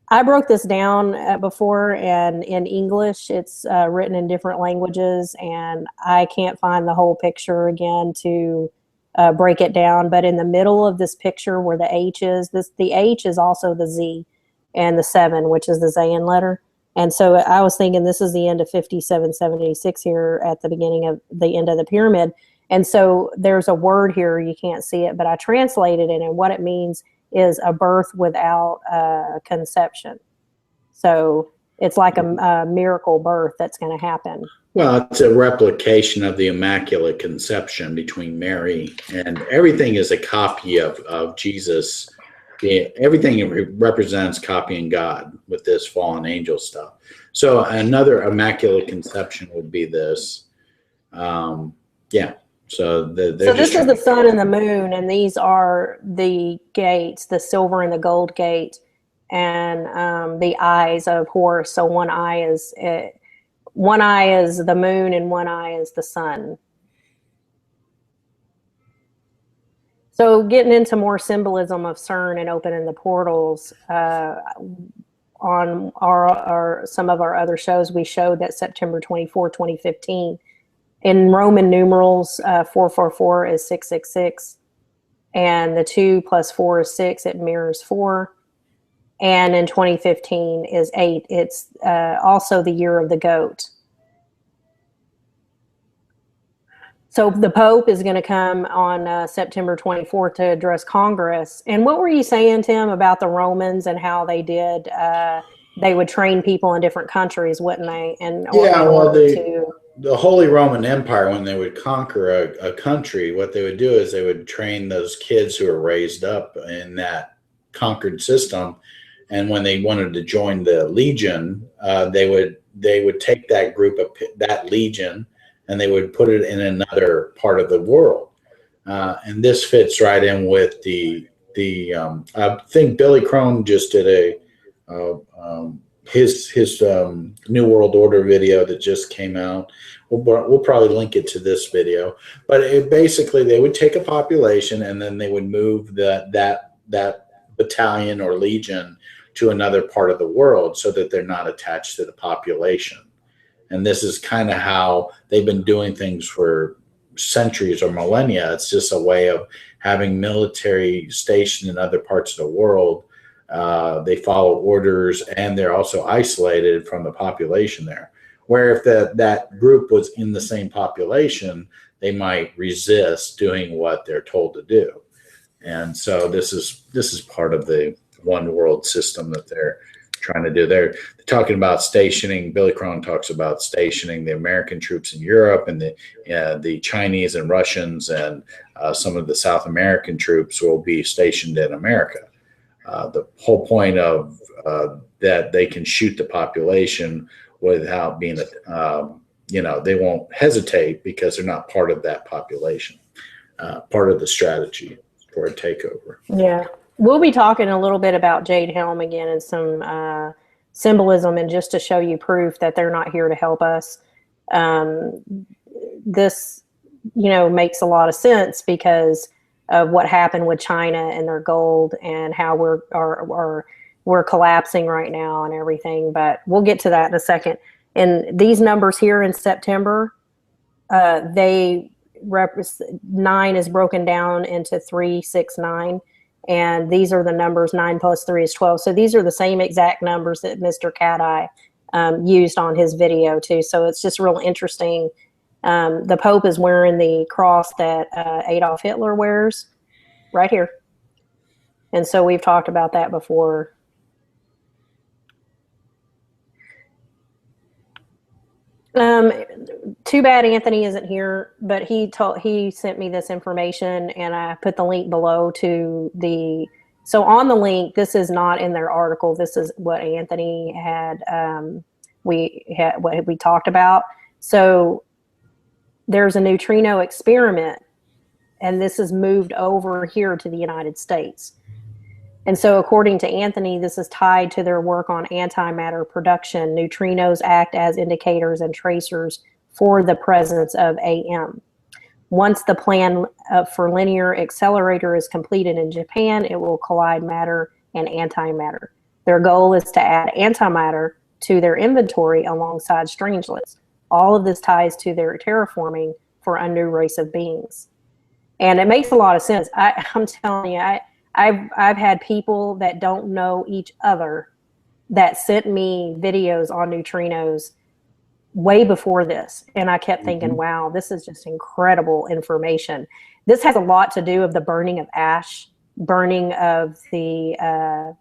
I broke this down before, and in English, it's written in different languages, and I can't find the whole picture again to break it down. But in the middle of this picture where the H is, the H is also the Z, and the 7, which is the Zayin letter. And so I was thinking this is the end of 5776 here at the beginning of the end of the pyramid. And so there's a word here, you can't see it, but I translated it, and what it means is a birth without conception. So it's like a miracle birth that's going to happen. Well, it's a replication of the Immaculate Conception between Mary, and everything is a copy of Jesus. Everything represents copying God with this fallen angel stuff. So another Immaculate Conception would be this. So this is the sun and the moon, and these are the gates, the silver and the gold gate, and the eyes of Horus. So one eye is the moon, and one eye is the sun. So getting into more symbolism of Cern and opening the portals, on some of our other shows, we showed that September 24, 2015, in Roman numerals, 444 is 666, and the 2 + 4 is 6. It mirrors 4. And in 2015 is 8. It's also the year of the goat. So the Pope is going to come on September 24th to address Congress. And what were you saying, Tim, about the Romans and how they did? They would train people in different countries, wouldn't they? And the Holy Roman Empire, when they would conquer a country, what they would do is they would train those kids who were raised up in that conquered system. And when they wanted to join the legion, they would take that group of that legion and they would put it in another part of the world. And this fits right in with I think Billy Crone just did his New World Order video that just came out. We'll probably link it to this video, but basically they would take a population and then they would move that battalion or legion to another part of the world so that they're not attached to the population. And this is kind of how they've been doing things for centuries or millennia. It's just a way of having military stationed in other parts of the world. They follow orders, and they're also isolated from the population there. Where if that group was in the same population, they might resist doing what they're told to do. And so this is part of the one world system that they're trying to do. They're talking about stationing. Billy Crone talks about stationing the American troops in Europe, and the Chinese and Russians and some of the South American troops will be stationed in America. The whole point of that they can shoot the population without being, they won't hesitate because they're not part of that population, part of the strategy for a takeover. Yeah. We'll be talking a little bit about Jade Helm again and some symbolism, and just to show you proof that they're not here to help us. This, makes a lot of sense because of what happened with China and their gold and how we're collapsing right now and everything. But we'll get to that in a second. And these numbers here in September, 9 is broken down into 3, 6, 9. And these are the numbers. 9 plus 3 is 12. So these are the same exact numbers that Mr. Cat Eye used on his video too. So it's just real interesting. The Pope is wearing the cross that Adolf Hitler wears right here. And so we've talked about that before. Too bad Anthony isn't here, but he sent me this information, and I put the link below to so on the link, this is not in their article. This is what Anthony had, what we talked about. So there's a neutrino experiment, and this is moved over here to the United States. And so according to Anthony, this is tied to their work on antimatter production. Neutrinos act as indicators and tracers for the presence of AM. Once the plan for linear accelerator is completed in Japan, it will collide matter and antimatter. Their goal is to add antimatter to their inventory alongside strangelets. All of this ties to their terraforming for a new race of beings. And it makes a lot of sense. I'm telling you, I've had people that don't know each other that sent me videos on neutrinos way before this. And I kept thinking, wow, this is just incredible information. This has a lot to do with the burning of ash, burning of the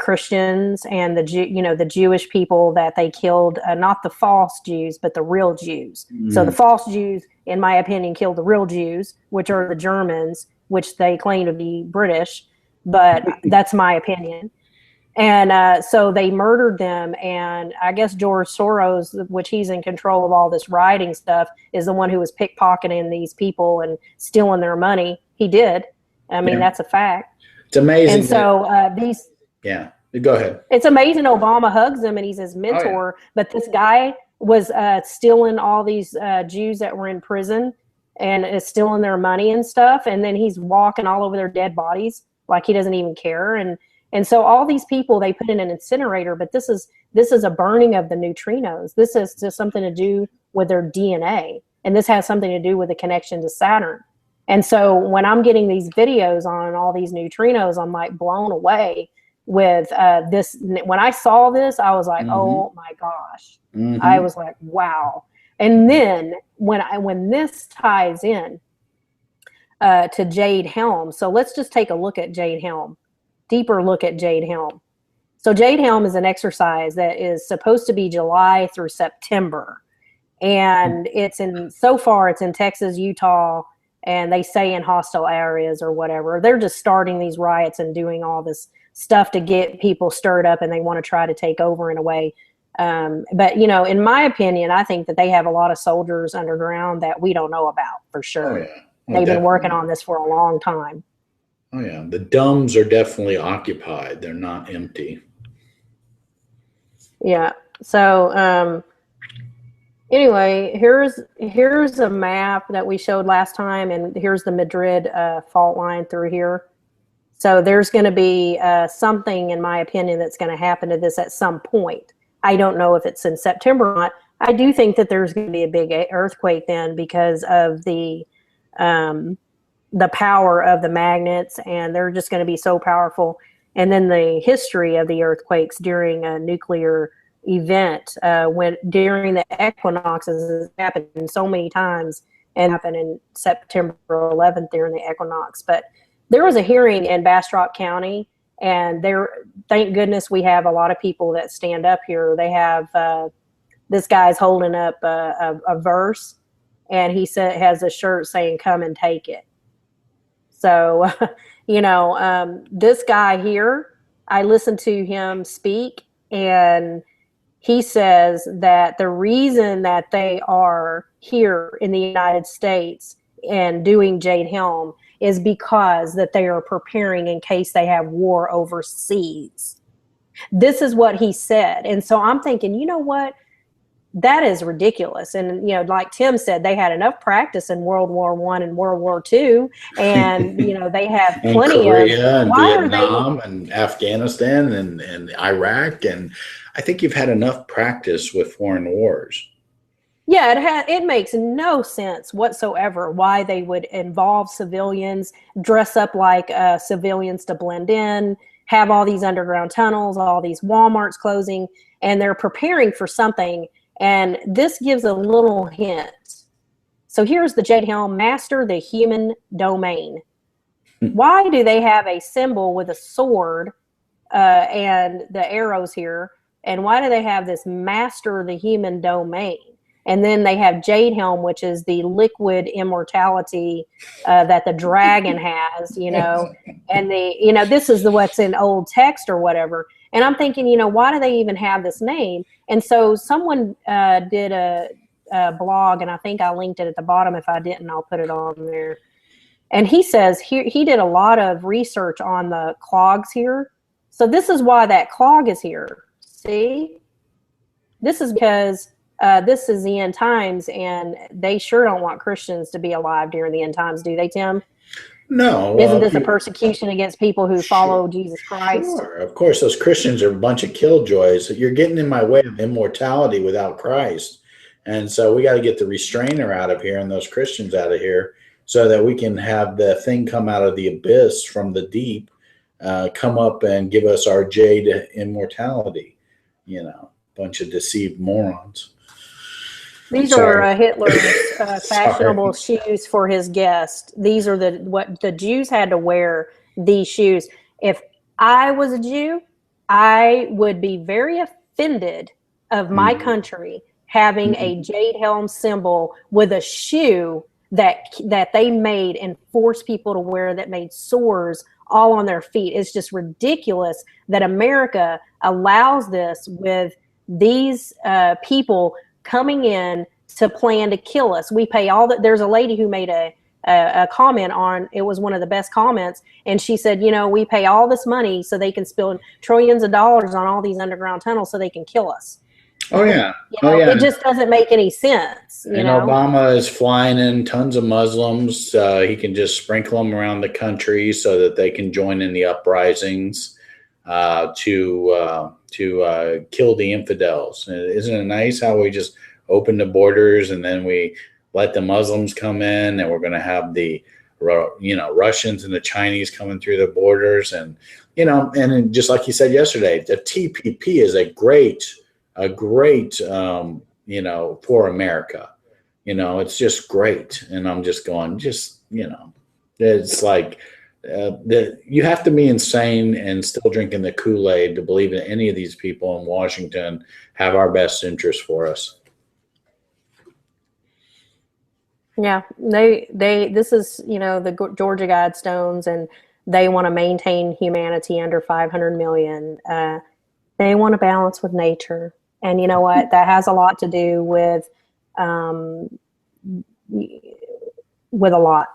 Christians and the Jewish people that they killed, not the false Jews, but the real Jews. So the false Jews, in my opinion, killed the real Jews, which are the Germans, which they claim to be British, but that's my opinion. And so they murdered them. And I guess George Soros, which he's in control of all this rioting stuff, is the one who was pickpocketing these people and stealing their money. He did. I mean, that's a fact. It's amazing. And so Yeah, go ahead. It's amazing Obama hugs him and he's his mentor, but this guy was stealing all these Jews that were in prison and is stealing their money and stuff. And then he's walking all over their dead bodies like he doesn't even care. And so all these people, they put in an incinerator, but this is a burning of the neutrinos. This is just something to do with their DNA. And this has something to do with the connection to Saturn. And so when I'm getting these videos on all these neutrinos, I'm like blown away with this. When I saw this, I was like, oh my gosh. I was like, wow. And then when this ties in to Jade Helm, so let's just take a look at Jade Helm, deeper look at Jade Helm. So Jade Helm is an exercise that is supposed to be July through September. And so far it's in Texas, Utah, and they say in hostile areas or whatever. They're just starting these riots and doing all this stuff to get people stirred up, and they want to try to take over in a way. But, you know, in my opinion, I think that they have a lot of soldiers underground that we don't know about for sure. Oh, yeah. Oh, They've been working definitely. on this for a long time. Oh, yeah. The dumbs are definitely occupied. They're not empty. Yeah. So, anyway, here's a map that we showed last time, and here's the Madrid fault line through here. So there's going to be something, in my opinion, that's going to happen to this at some point. I don't know if it's in September or not. I do think that there's going to be a big earthquake then because of the power of the magnets, and they're just going to be so powerful. And then the history of the earthquakes during a nuclear event, when during the equinoxes, has happened so many times, and happened in September 11th during the equinox. But there was a hearing in Bastrop County, and there, thank goodness we have a lot of people that stand up here. They have this guy's holding up a verse, and he has a shirt saying, "Come and take it." So, you know, this guy here, I listened to him speak, and he says that the reason that they are here in the United States and doing Jade Helm is because that they are preparing in case they have war overseas. This is what he said. And so I'm thinking, you know what? That is ridiculous. And, you know, like Tim said, they had enough practice in World War I and World War II. And, you know, they have And plenty Korea of, and why are they, Vietnam and Afghanistan and Iraq. And I think you've had enough practice with foreign wars. yeah, it makes no sense whatsoever why they would involve civilians, dress up like civilians to blend in, have all these underground tunnels, all these Walmarts closing, and they're preparing for something. And this gives a little hint. So here's the Jade Helm, master the human domain. Why do they have a symbol with a sword and the arrows here? And why do they have this master the human domain? And then they have Jade Helm, which is the liquid immortality that the dragon has, you know, and this is what's in old text or whatever. And I'm thinking, you know, why do they even have this name? And so someone did a blog, and I think I linked it at the bottom. If I didn't, I'll put it on there. And he says he did a lot of research on the clogs here. So this is why that clog is here. See? This is because this is the end times, and they sure don't want Christians to be alive during the end times, do they, Tim? No. Isn't this a persecution against people who follow Jesus Christ? Sure. Of course, those Christians are a bunch of killjoys. You're getting in my way of immortality without Christ. And so we got to get the restrainer out of here and those Christians out of here so that we can have the thing come out of the abyss from the deep, come up and give us our jade immortality. You know, bunch of deceived morons. These are Hitler's fashionable shoes for his guest. These are what the Jews had to wear, these shoes. If I was a Jew, I would be very offended of my country having a Jade Helm symbol with a shoe that they made and forced people to wear, that made sores all on their feet. It's just ridiculous that America allows this with these people coming in to plan to kill us. We pay all that. There's a lady who made a comment on, it was one of the best comments, and she said, you know, we pay all this money so they can spill trillions of dollars on all these underground tunnels so they can kill us. Oh yeah. It just doesn't make any sense. And Obama is flying in tons of Muslims. He can just sprinkle them around the country so that they can join in the uprisings to kill the infidels. Isn't it nice how we just open the borders and then we let the Muslims come in, and we're going to have the Russians and the Chinese coming through the borders, and and just like you said yesterday, the TPP is a great for America. It's just great. And I'm just going, it's like you have to be insane and still drinking the Kool-Aid to believe in any of these people in Washington have our best interest for us. Yeah, this is, the Georgia Guidestones, and they want to maintain humanity under 500 million. They want to balance with nature. And you know what? That has a lot to do with a lot.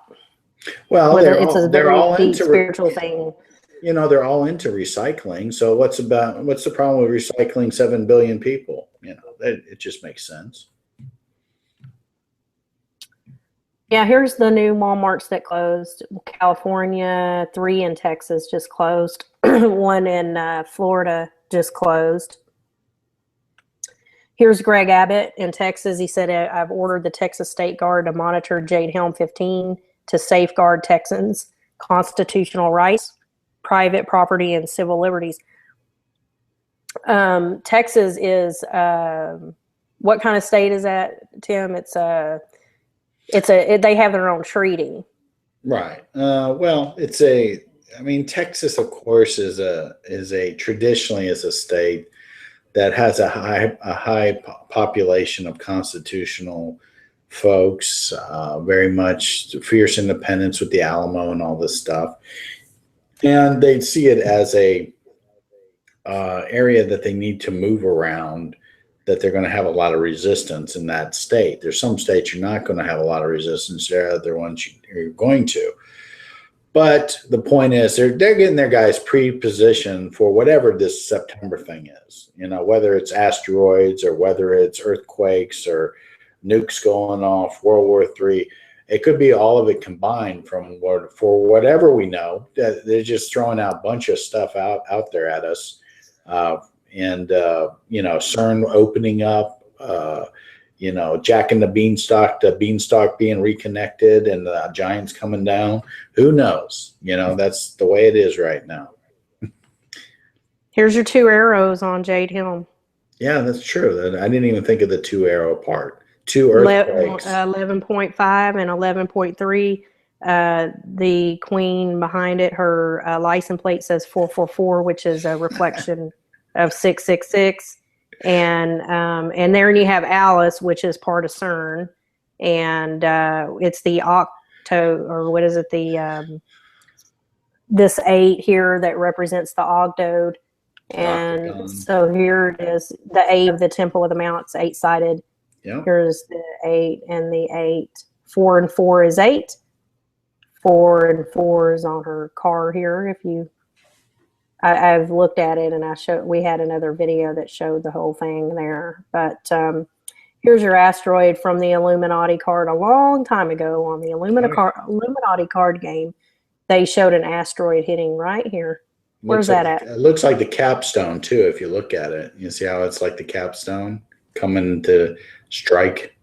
Well, It's a they're very all deep into spiritual thing. you know, they're all into recycling. So what's the problem with recycling 7 billion people? You know, it just makes sense. Yeah, here's the new Walmarts that closed. California, 3 in Texas just closed. 1 in Florida just closed. Here's Greg Abbott in Texas. He said, I've ordered the Texas State Guard to monitor JADE HELM 15 to safeguard Texans' constitutional rights, private property, and civil liberties. Texas is, what kind of state is that, Tim? They have their own treaty. Right. Well, I mean, Texas, of course, is traditionally is a state that has a high population of constitutional folks, very much fierce independence with the Alamo and all this stuff. And they see it as a area that they need to move around, that they're going to have a lot of resistance in that state. There's some states you're not going to have a lot of resistance. There are other ones you're going to. But the point is, they're getting their guys pre-positioned for whatever this September thing is. You know, whether it's asteroids or whether it's earthquakes or nukes going off, World War III. It could be all of it combined for whatever we know. They're just throwing out a bunch of stuff out there at us. You know, Cern opening up, you know, Jack and the Beanstalk being reconnected and the giants coming down. Who knows? You know, that's the way it is right now. Here's your 2 arrows on JADE HELM. Yeah, that's true. I didn't even think of the 2 arrow part. 2 earthquakes. 11.5 and 11.3. The queen behind it, her license plate says 444, which is a reflection of 666. And there you have Alice, which is part of Cern, and it's the or what is it? This 8 here that represents the Ogdode, and Octagon. so here it is, the 8 of the Temple of the Mount. It's 8-sided. Yeah. Here's the 8 and the 8. 4 and 4 is 8. 4 and 4 is on her car here. If you I've looked at it, and we had another video that showed the whole thing there. But here's your asteroid from the Illuminati card a long time ago on the Illuminati card game. They showed an asteroid hitting right here. Where's that at? It looks like the capstone too. If you look at it, you see how it's like the capstone coming to strike.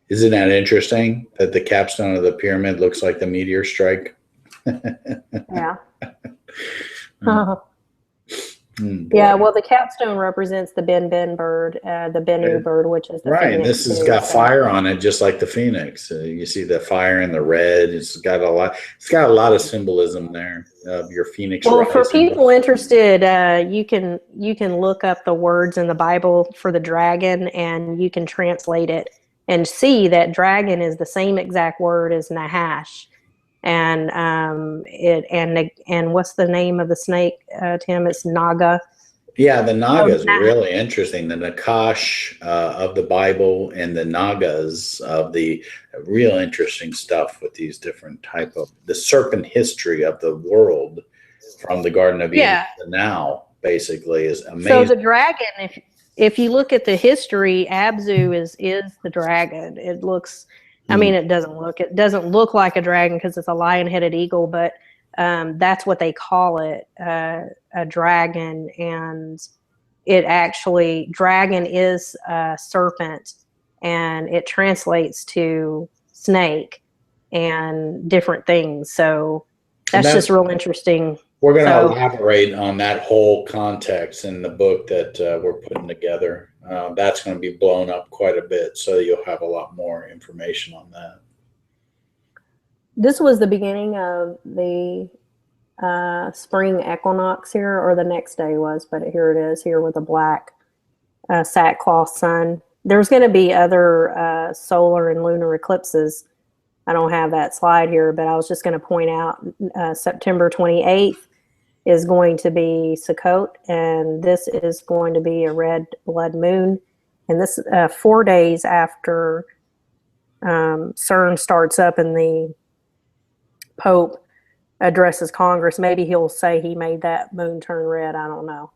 Isn't that interesting that the capstone of the pyramid looks like the meteor strike? Yeah. Yeah, well, the capstone represents the Ben bird, the Bennu bird, which is the right. Phoenix. This has got fire on it, just like the Phoenix. You see the fire and the red. It's got a lot of symbolism there of your Phoenix. Well, for people interested, you can look up the words in the Bible for the dragon, and you can translate it and see that dragon is the same exact word as Nahash. And and what's the name of the snake, Tim? It's Naga. Yeah, the Nagas are really interesting. The Nakash of the Bible and the Nagas of the real interesting stuff with these different type of the serpent history of the world from the Garden of Eden to now, basically, is amazing. So the dragon, if you look at the history, Abzu is the dragon. It looks. I mean, it doesn't look like a dragon because it's a lion-headed eagle, but that's what they call it, a dragon. And it actually, dragon is a serpent, and it translates to snake and different things. So that's just real interesting. We're going to elaborate on that whole context in the book that we're putting together. That's going to be blown up quite a bit, so you'll have a lot more information on that. This was the beginning of the spring equinox here, or the next day was, but here it is here with a black sackcloth sun. There's going to be other solar and lunar eclipses. I don't have that slide here, but I was just going to point out September 28th is going to be Sukkot, and this is going to be a red blood moon. And this 4 days after Cern starts up and the Pope addresses Congress. Maybe he'll say he made that moon turn red. I don't know.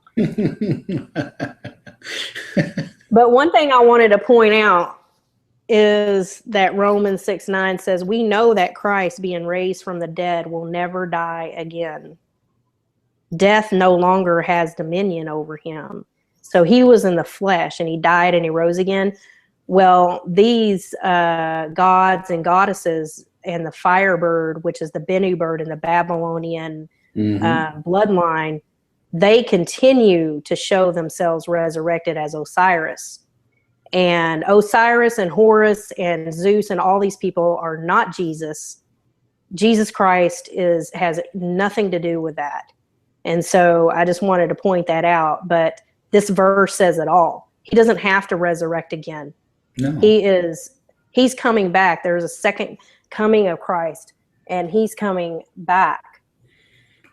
But one thing I wanted to point out is that Romans 6:9 says, we know that Christ, being raised from the dead, will never die again. Death no longer has dominion over him. So he was in the flesh and he died and he rose again. Well, these gods and goddesses and the firebird, which is the Bennu bird in the Babylonian bloodline, they continue to show themselves resurrected as Osiris. And Osiris and Horus and Zeus and all these people are not Jesus. Jesus Christ has nothing to do with that. And so I just wanted to point that out. But this verse says it all. He doesn't have to resurrect again. No. He's coming back. There's a second coming of Christ, and he's coming back.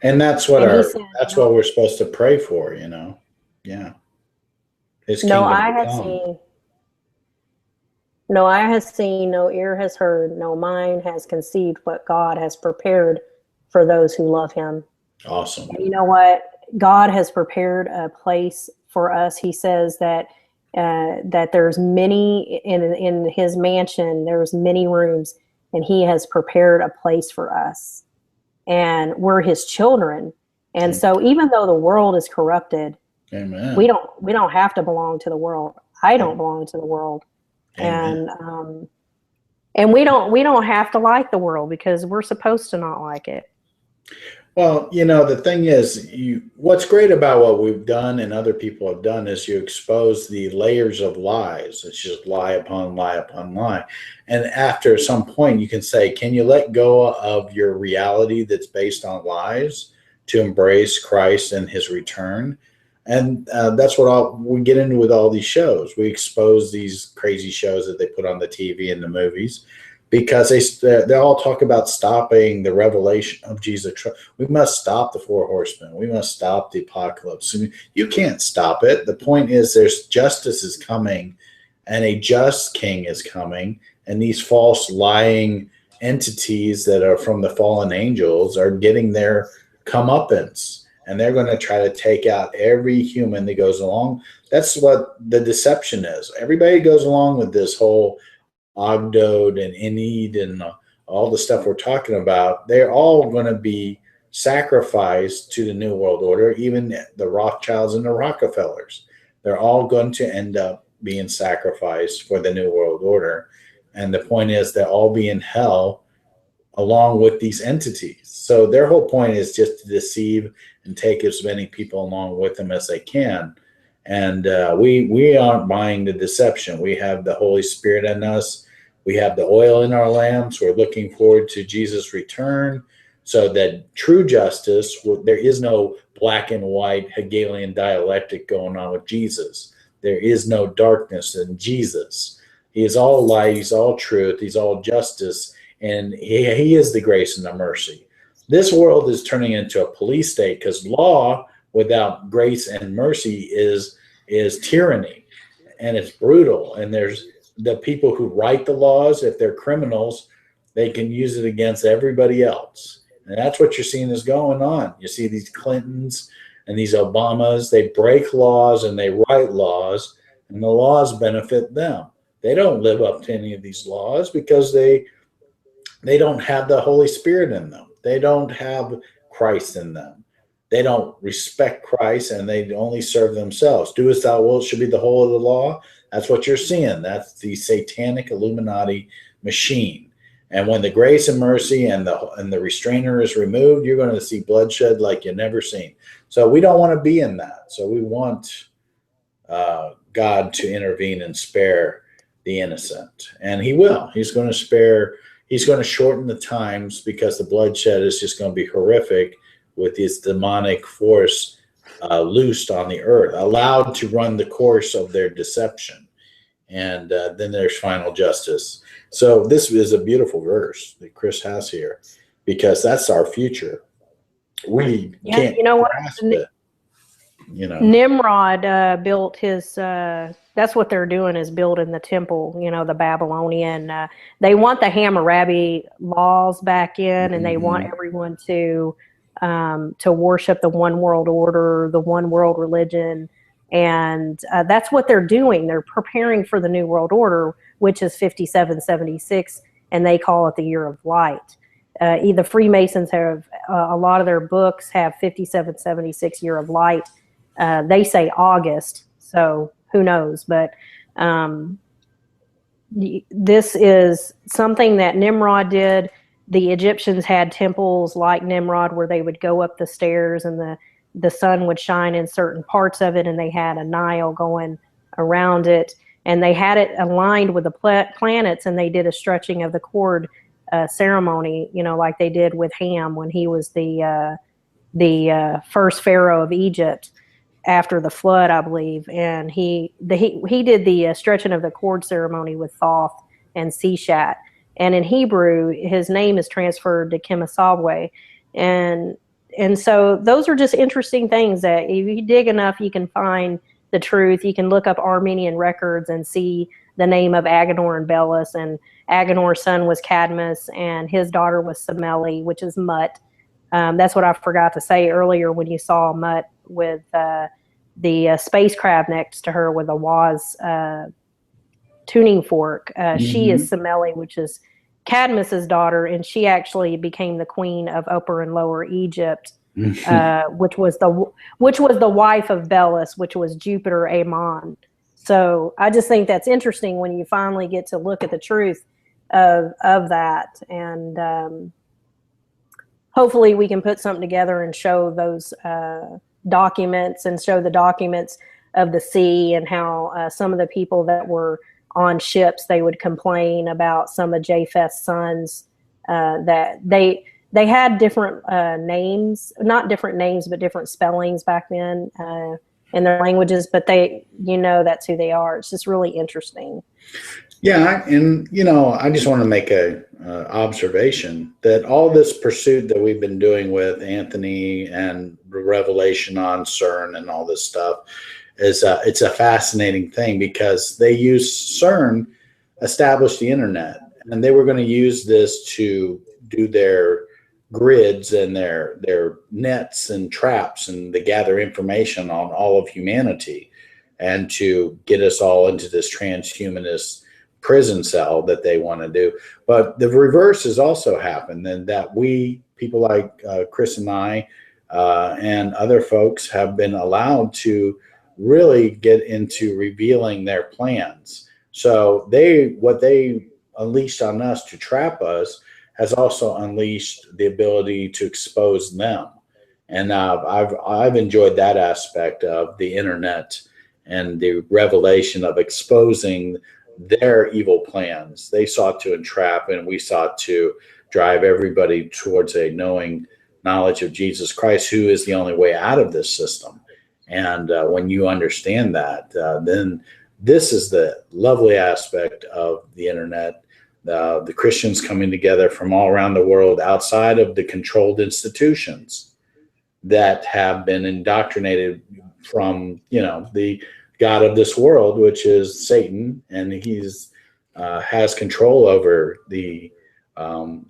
And that's what that's what we're supposed to pray for, you know. Yeah. His no eye has seen, no ear has heard, no mind has conceived what God has prepared for those who love him. Awesome. And you know what? God has prepared a place for us. He says that there's many in his mansion, there's many rooms, and he has prepared a place for us. And we're his children. And so even though the world is corrupted, Amen. we don't have to belong to the world. I don't belong to the world. Amen. And we don't have to like the world, because we're supposed to not like it. Well, you know, the thing is, what's great about what we've done and other people have done is you expose the layers of lies. It's just lie upon lie upon lie. And after some point, you can say, can you let go of your reality that's based on lies to embrace Christ and his return? And that's what we get into with all these shows. We expose these crazy shows that they put on the TV and the movies, because they all talk about stopping the revelation of Jesus. We must stop the 4 horsemen. We must stop the apocalypse. You can't stop it. The point is, there's justice is coming, and a just king is coming, and these false lying entities that are from the fallen angels are getting their comeuppance, and they're going to try to take out every human that goes along. That's what the deception is. Everybody goes along with this whole Ogdod and Enid and all the stuff we're talking about. They're all going to be sacrificed to the New World Order, even the Rothschilds and the Rockefellers. They're all going to end up being sacrificed for the New World Order. And the point is, they'll all be in hell along with these entities. So their whole point is just to deceive and take as many people along with them as they can. And we aren't buying the deception. We have the Holy Spirit in us. We have the oil in our lamps. We're looking forward to Jesus' return, so that true justice, there is no black and white Hegelian dialectic going on with Jesus. There is no darkness in Jesus. He is all light. He's all truth. He's all justice. And he is the grace and the mercy. This world is turning into a police state, because law without grace and mercy is tyranny, and it's brutal. And there's the people who write the laws. If they're criminals, they can use it against everybody else. And that's what you're seeing is going on. You see these Clintons and these Obamas, they break laws and they write laws, and the laws benefit them. They don't live up to any of these laws because they don't have the Holy Spirit in them. They don't have Christ in them. They don't respect Christ, and they only serve themselves. Do as thou wilt should be the whole of the law. That's what you're seeing. That's the satanic Illuminati machine. And when the grace and mercy and the restrainer is removed, you're going to see bloodshed like you've never seen. So we don't want to be in that. So we want God to intervene and spare the innocent. And he will. He's going to spare. He's going to shorten the times, because the bloodshed is just going to be horrific, with this demonic force loosed on the earth, allowed to run the course of their deception. And then there's final justice. So this is a beautiful verse that Chris has here, because that's our future. we Yeah, can't you know what? grasp it. You know, Nimrod built his. That's what they're doing, is building the temple. You know, the Babylonian. They want the Hammurabi laws back in, and they want everyone to worship the one world order, the one world religion, and that's what they're doing. They're preparing for the new world order, which is 5776, and they call it the year of light. The Freemasons have a lot of their books have 5776 year of light. They say August, so who knows? But this is something that Nimrod did. The Egyptians had temples like Nimrod where they would go up the stairs and the sun would shine in certain parts of it, and they had a Nile going around it, and they had it aligned with the planets, and they did a stretching of the cord ceremony, you know, like they did with Ham when he was the first pharaoh of Egypt after the flood, I believe, and he did the stretching of the cord ceremony with Thoth and Seshat, and in Hebrew his name is transferred to Kemasabwe, and so those are just interesting things that if you dig enough, you can find the truth. You can look up Armenian records and see the name of Agenor and Belus, and Agenor's son was Cadmus, and his daughter was Semele, which is Mut. That's what I forgot to say earlier when you saw Mut with the space crab next to her with a Waz tuning fork. She is Semele, which is Cadmus's daughter, and she actually became the queen of Upper and Lower Egypt, which was the wife of Belus, which was Jupiter Ammon. So I just think that's interesting when you finally get to look at the truth of that, and hopefully we can put something together and show those documents and show the documents of the sea, and how some of the people that were on ships, they would complain about some of Japheth's sons, that they had different names, not different names, but different spellings back then in their languages, but that's who they are. It's just really interesting. Yeah, and I just want to make a observation that all this pursuit that we've been doing with Anthony and revelation on Cern and all this stuff is it's a fascinating thing, because they used Cern, established the internet, and they were going to use this to do their grids and their nets and traps, and to gather information on all of humanity, and to get us all into this transhumanist prison cell that they want to do. But the reverse has also happened, and that people like Chris and I and other folks have been allowed to really get into revealing their plans. So what they unleashed on us to trap us has also unleashed the ability to expose them. And I've enjoyed that aspect of the internet and the revelation of exposing their evil plans. They sought to entrap, and we sought to drive everybody towards a knowing knowledge of Jesus Christ, who is the only way out of this system. And when you understand that, then this is the lovely aspect of the internet. The Christians coming together from all around the world outside of the controlled institutions that have been indoctrinated from, the God of this world, which is Satan, and he's has control over the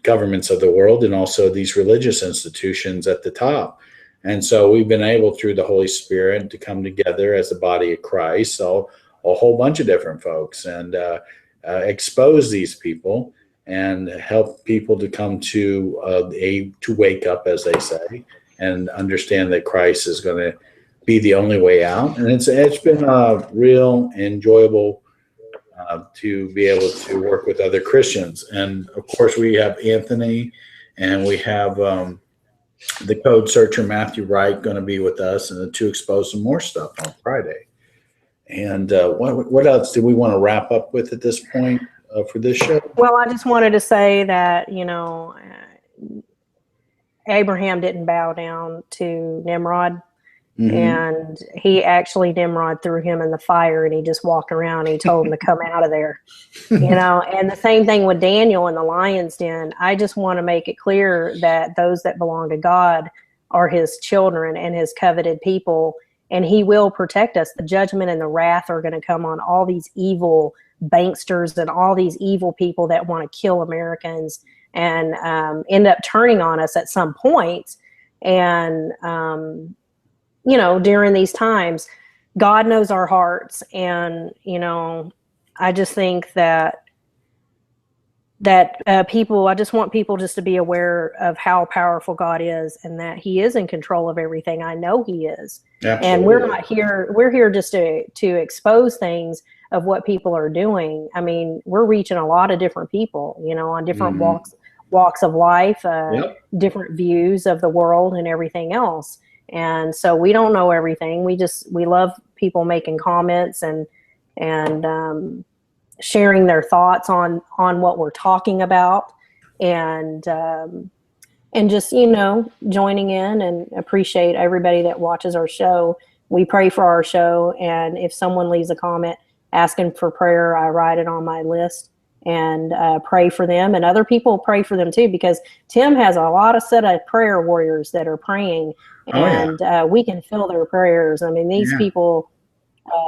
governments of the world, and also these religious institutions at the top. And so we've been able, through the Holy Spirit, to come together as the body of Christ, so a whole bunch of different folks, and expose these people and help people to come to wake up, as they say, and understand that Christ is going to be the only way out. And it's been real enjoyable to be able to work with other Christians. And of course, we have Anthony, and we have the code searcher Matthew Wright going to be with us, and to expose some more stuff on Friday. And what else do we want to wrap up with at this point for this show? Well, I just wanted to say that, Abraham didn't bow down to Nimrod. Mm-hmm. And Nimrod threw him in the fire, and he just walked around and he told him to come out of there, and the same thing with Daniel in the lion's den. I just want to make it clear that those that belong to God are his children and his coveted people, and he will protect us. The judgment and the wrath are going to come on all these evil banksters and all these evil people that want to kill Americans and end up turning on us at some point. And, you know, during these times, God knows our hearts. And, you know, I just think that people, I just want people just to be aware of how powerful God is and that he is in control of everything. I know he is. Absolutely. And we're here just to expose things of what people are doing. I mean, we're reaching a lot of different people, you know, on different walks of life, different views of the world and everything else. And so we don't know everything. We love people making comments and sharing their thoughts on what we're talking about, and just, you know, joining in, and appreciate everybody that watches our show. We pray for our show, and if someone leaves a comment asking for prayer, I write it on my list and pray for them, and other people pray for them too, because Tim has a lot of set of prayer warriors that are praying, and we can feel their prayers. I mean, these people.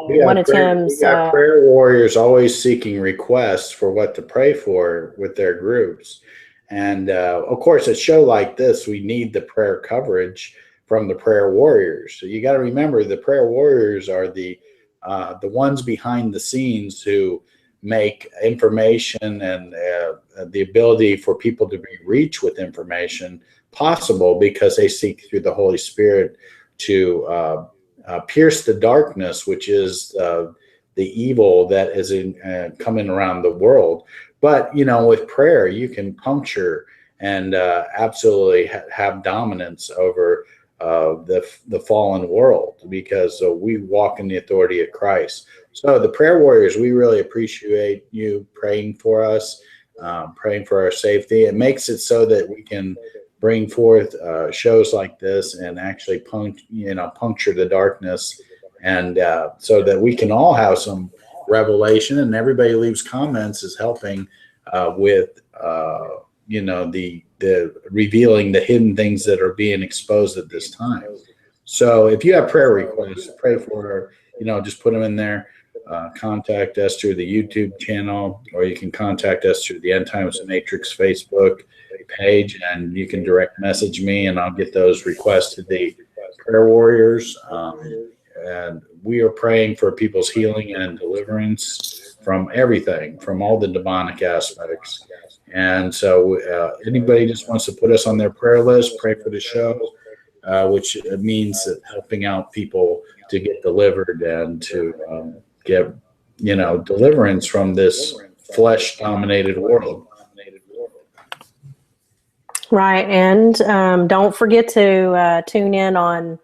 We got prayer warriors always seeking requests for what to pray for with their groups. And of course, a show like this, we need the prayer coverage from the prayer warriors. So you got to remember, the prayer warriors are the ones behind the scenes who make information and the ability for people to be reached with information possible, because they seek through the Holy Spirit to pierce the darkness, which is the evil that is coming around the world. But, you know, with prayer, you can puncture and absolutely have dominance over the fallen world, because we walk in the authority of Christ. So the prayer warriors, we really appreciate you praying for us, praying for our safety. It makes it so that we can bring forth shows like this and actually puncture the darkness, and so that we can all have some revelation, and everybody leaves comments is helping with you know, the revealing the hidden things that are being exposed at this time. So if you have prayer requests, pray for, you know, just put them in there. Contact us through the YouTube channel, or you can contact us through the End Times Matrix Facebook page, and you can direct message me, and I'll get those requests to the prayer warriors. And we are praying for people's healing and deliverance from everything, from all the demonic aspects. And so anybody just wants to put us on their prayer list, pray for the show, which means that helping out people to get delivered and to get, you know, deliverance from this flesh-dominated world. Right, and don't forget to tune in on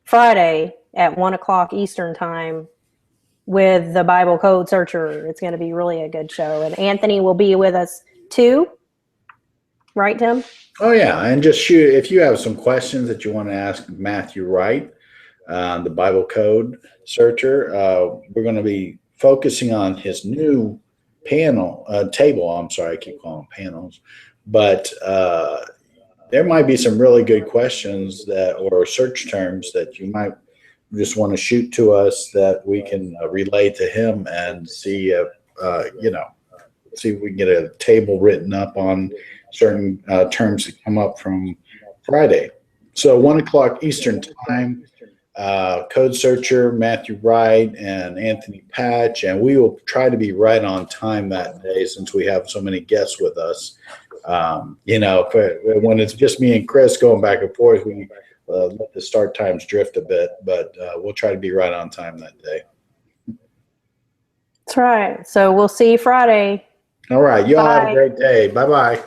Friday at 1 o'clock Eastern time with the Bible Code Searcher. It's going to be really a good show, and Anthony will be with us too. Right, Tim? Oh yeah, and just shoot if you have some questions that you want to ask Matthew Wright, the Bible Code Searcher. We're going to be focusing on his new table. I'm sorry, I keep calling them panels. But there might be some really good questions or search terms that you might just want to shoot to us that we can relay to him, and see if see if we can get a table written up on certain terms that come up from Friday. So 1 o'clock Eastern time, Code Searcher, Matthew Wright, and Anthony Patch, and we will try to be right on time that day since we have so many guests with us. You know, when it's just me and Chris going back and forth, we let the start times drift a bit, but we'll try to be right on time that day. That's right. So we'll see you Friday. All right. You all have a great day. Bye-bye.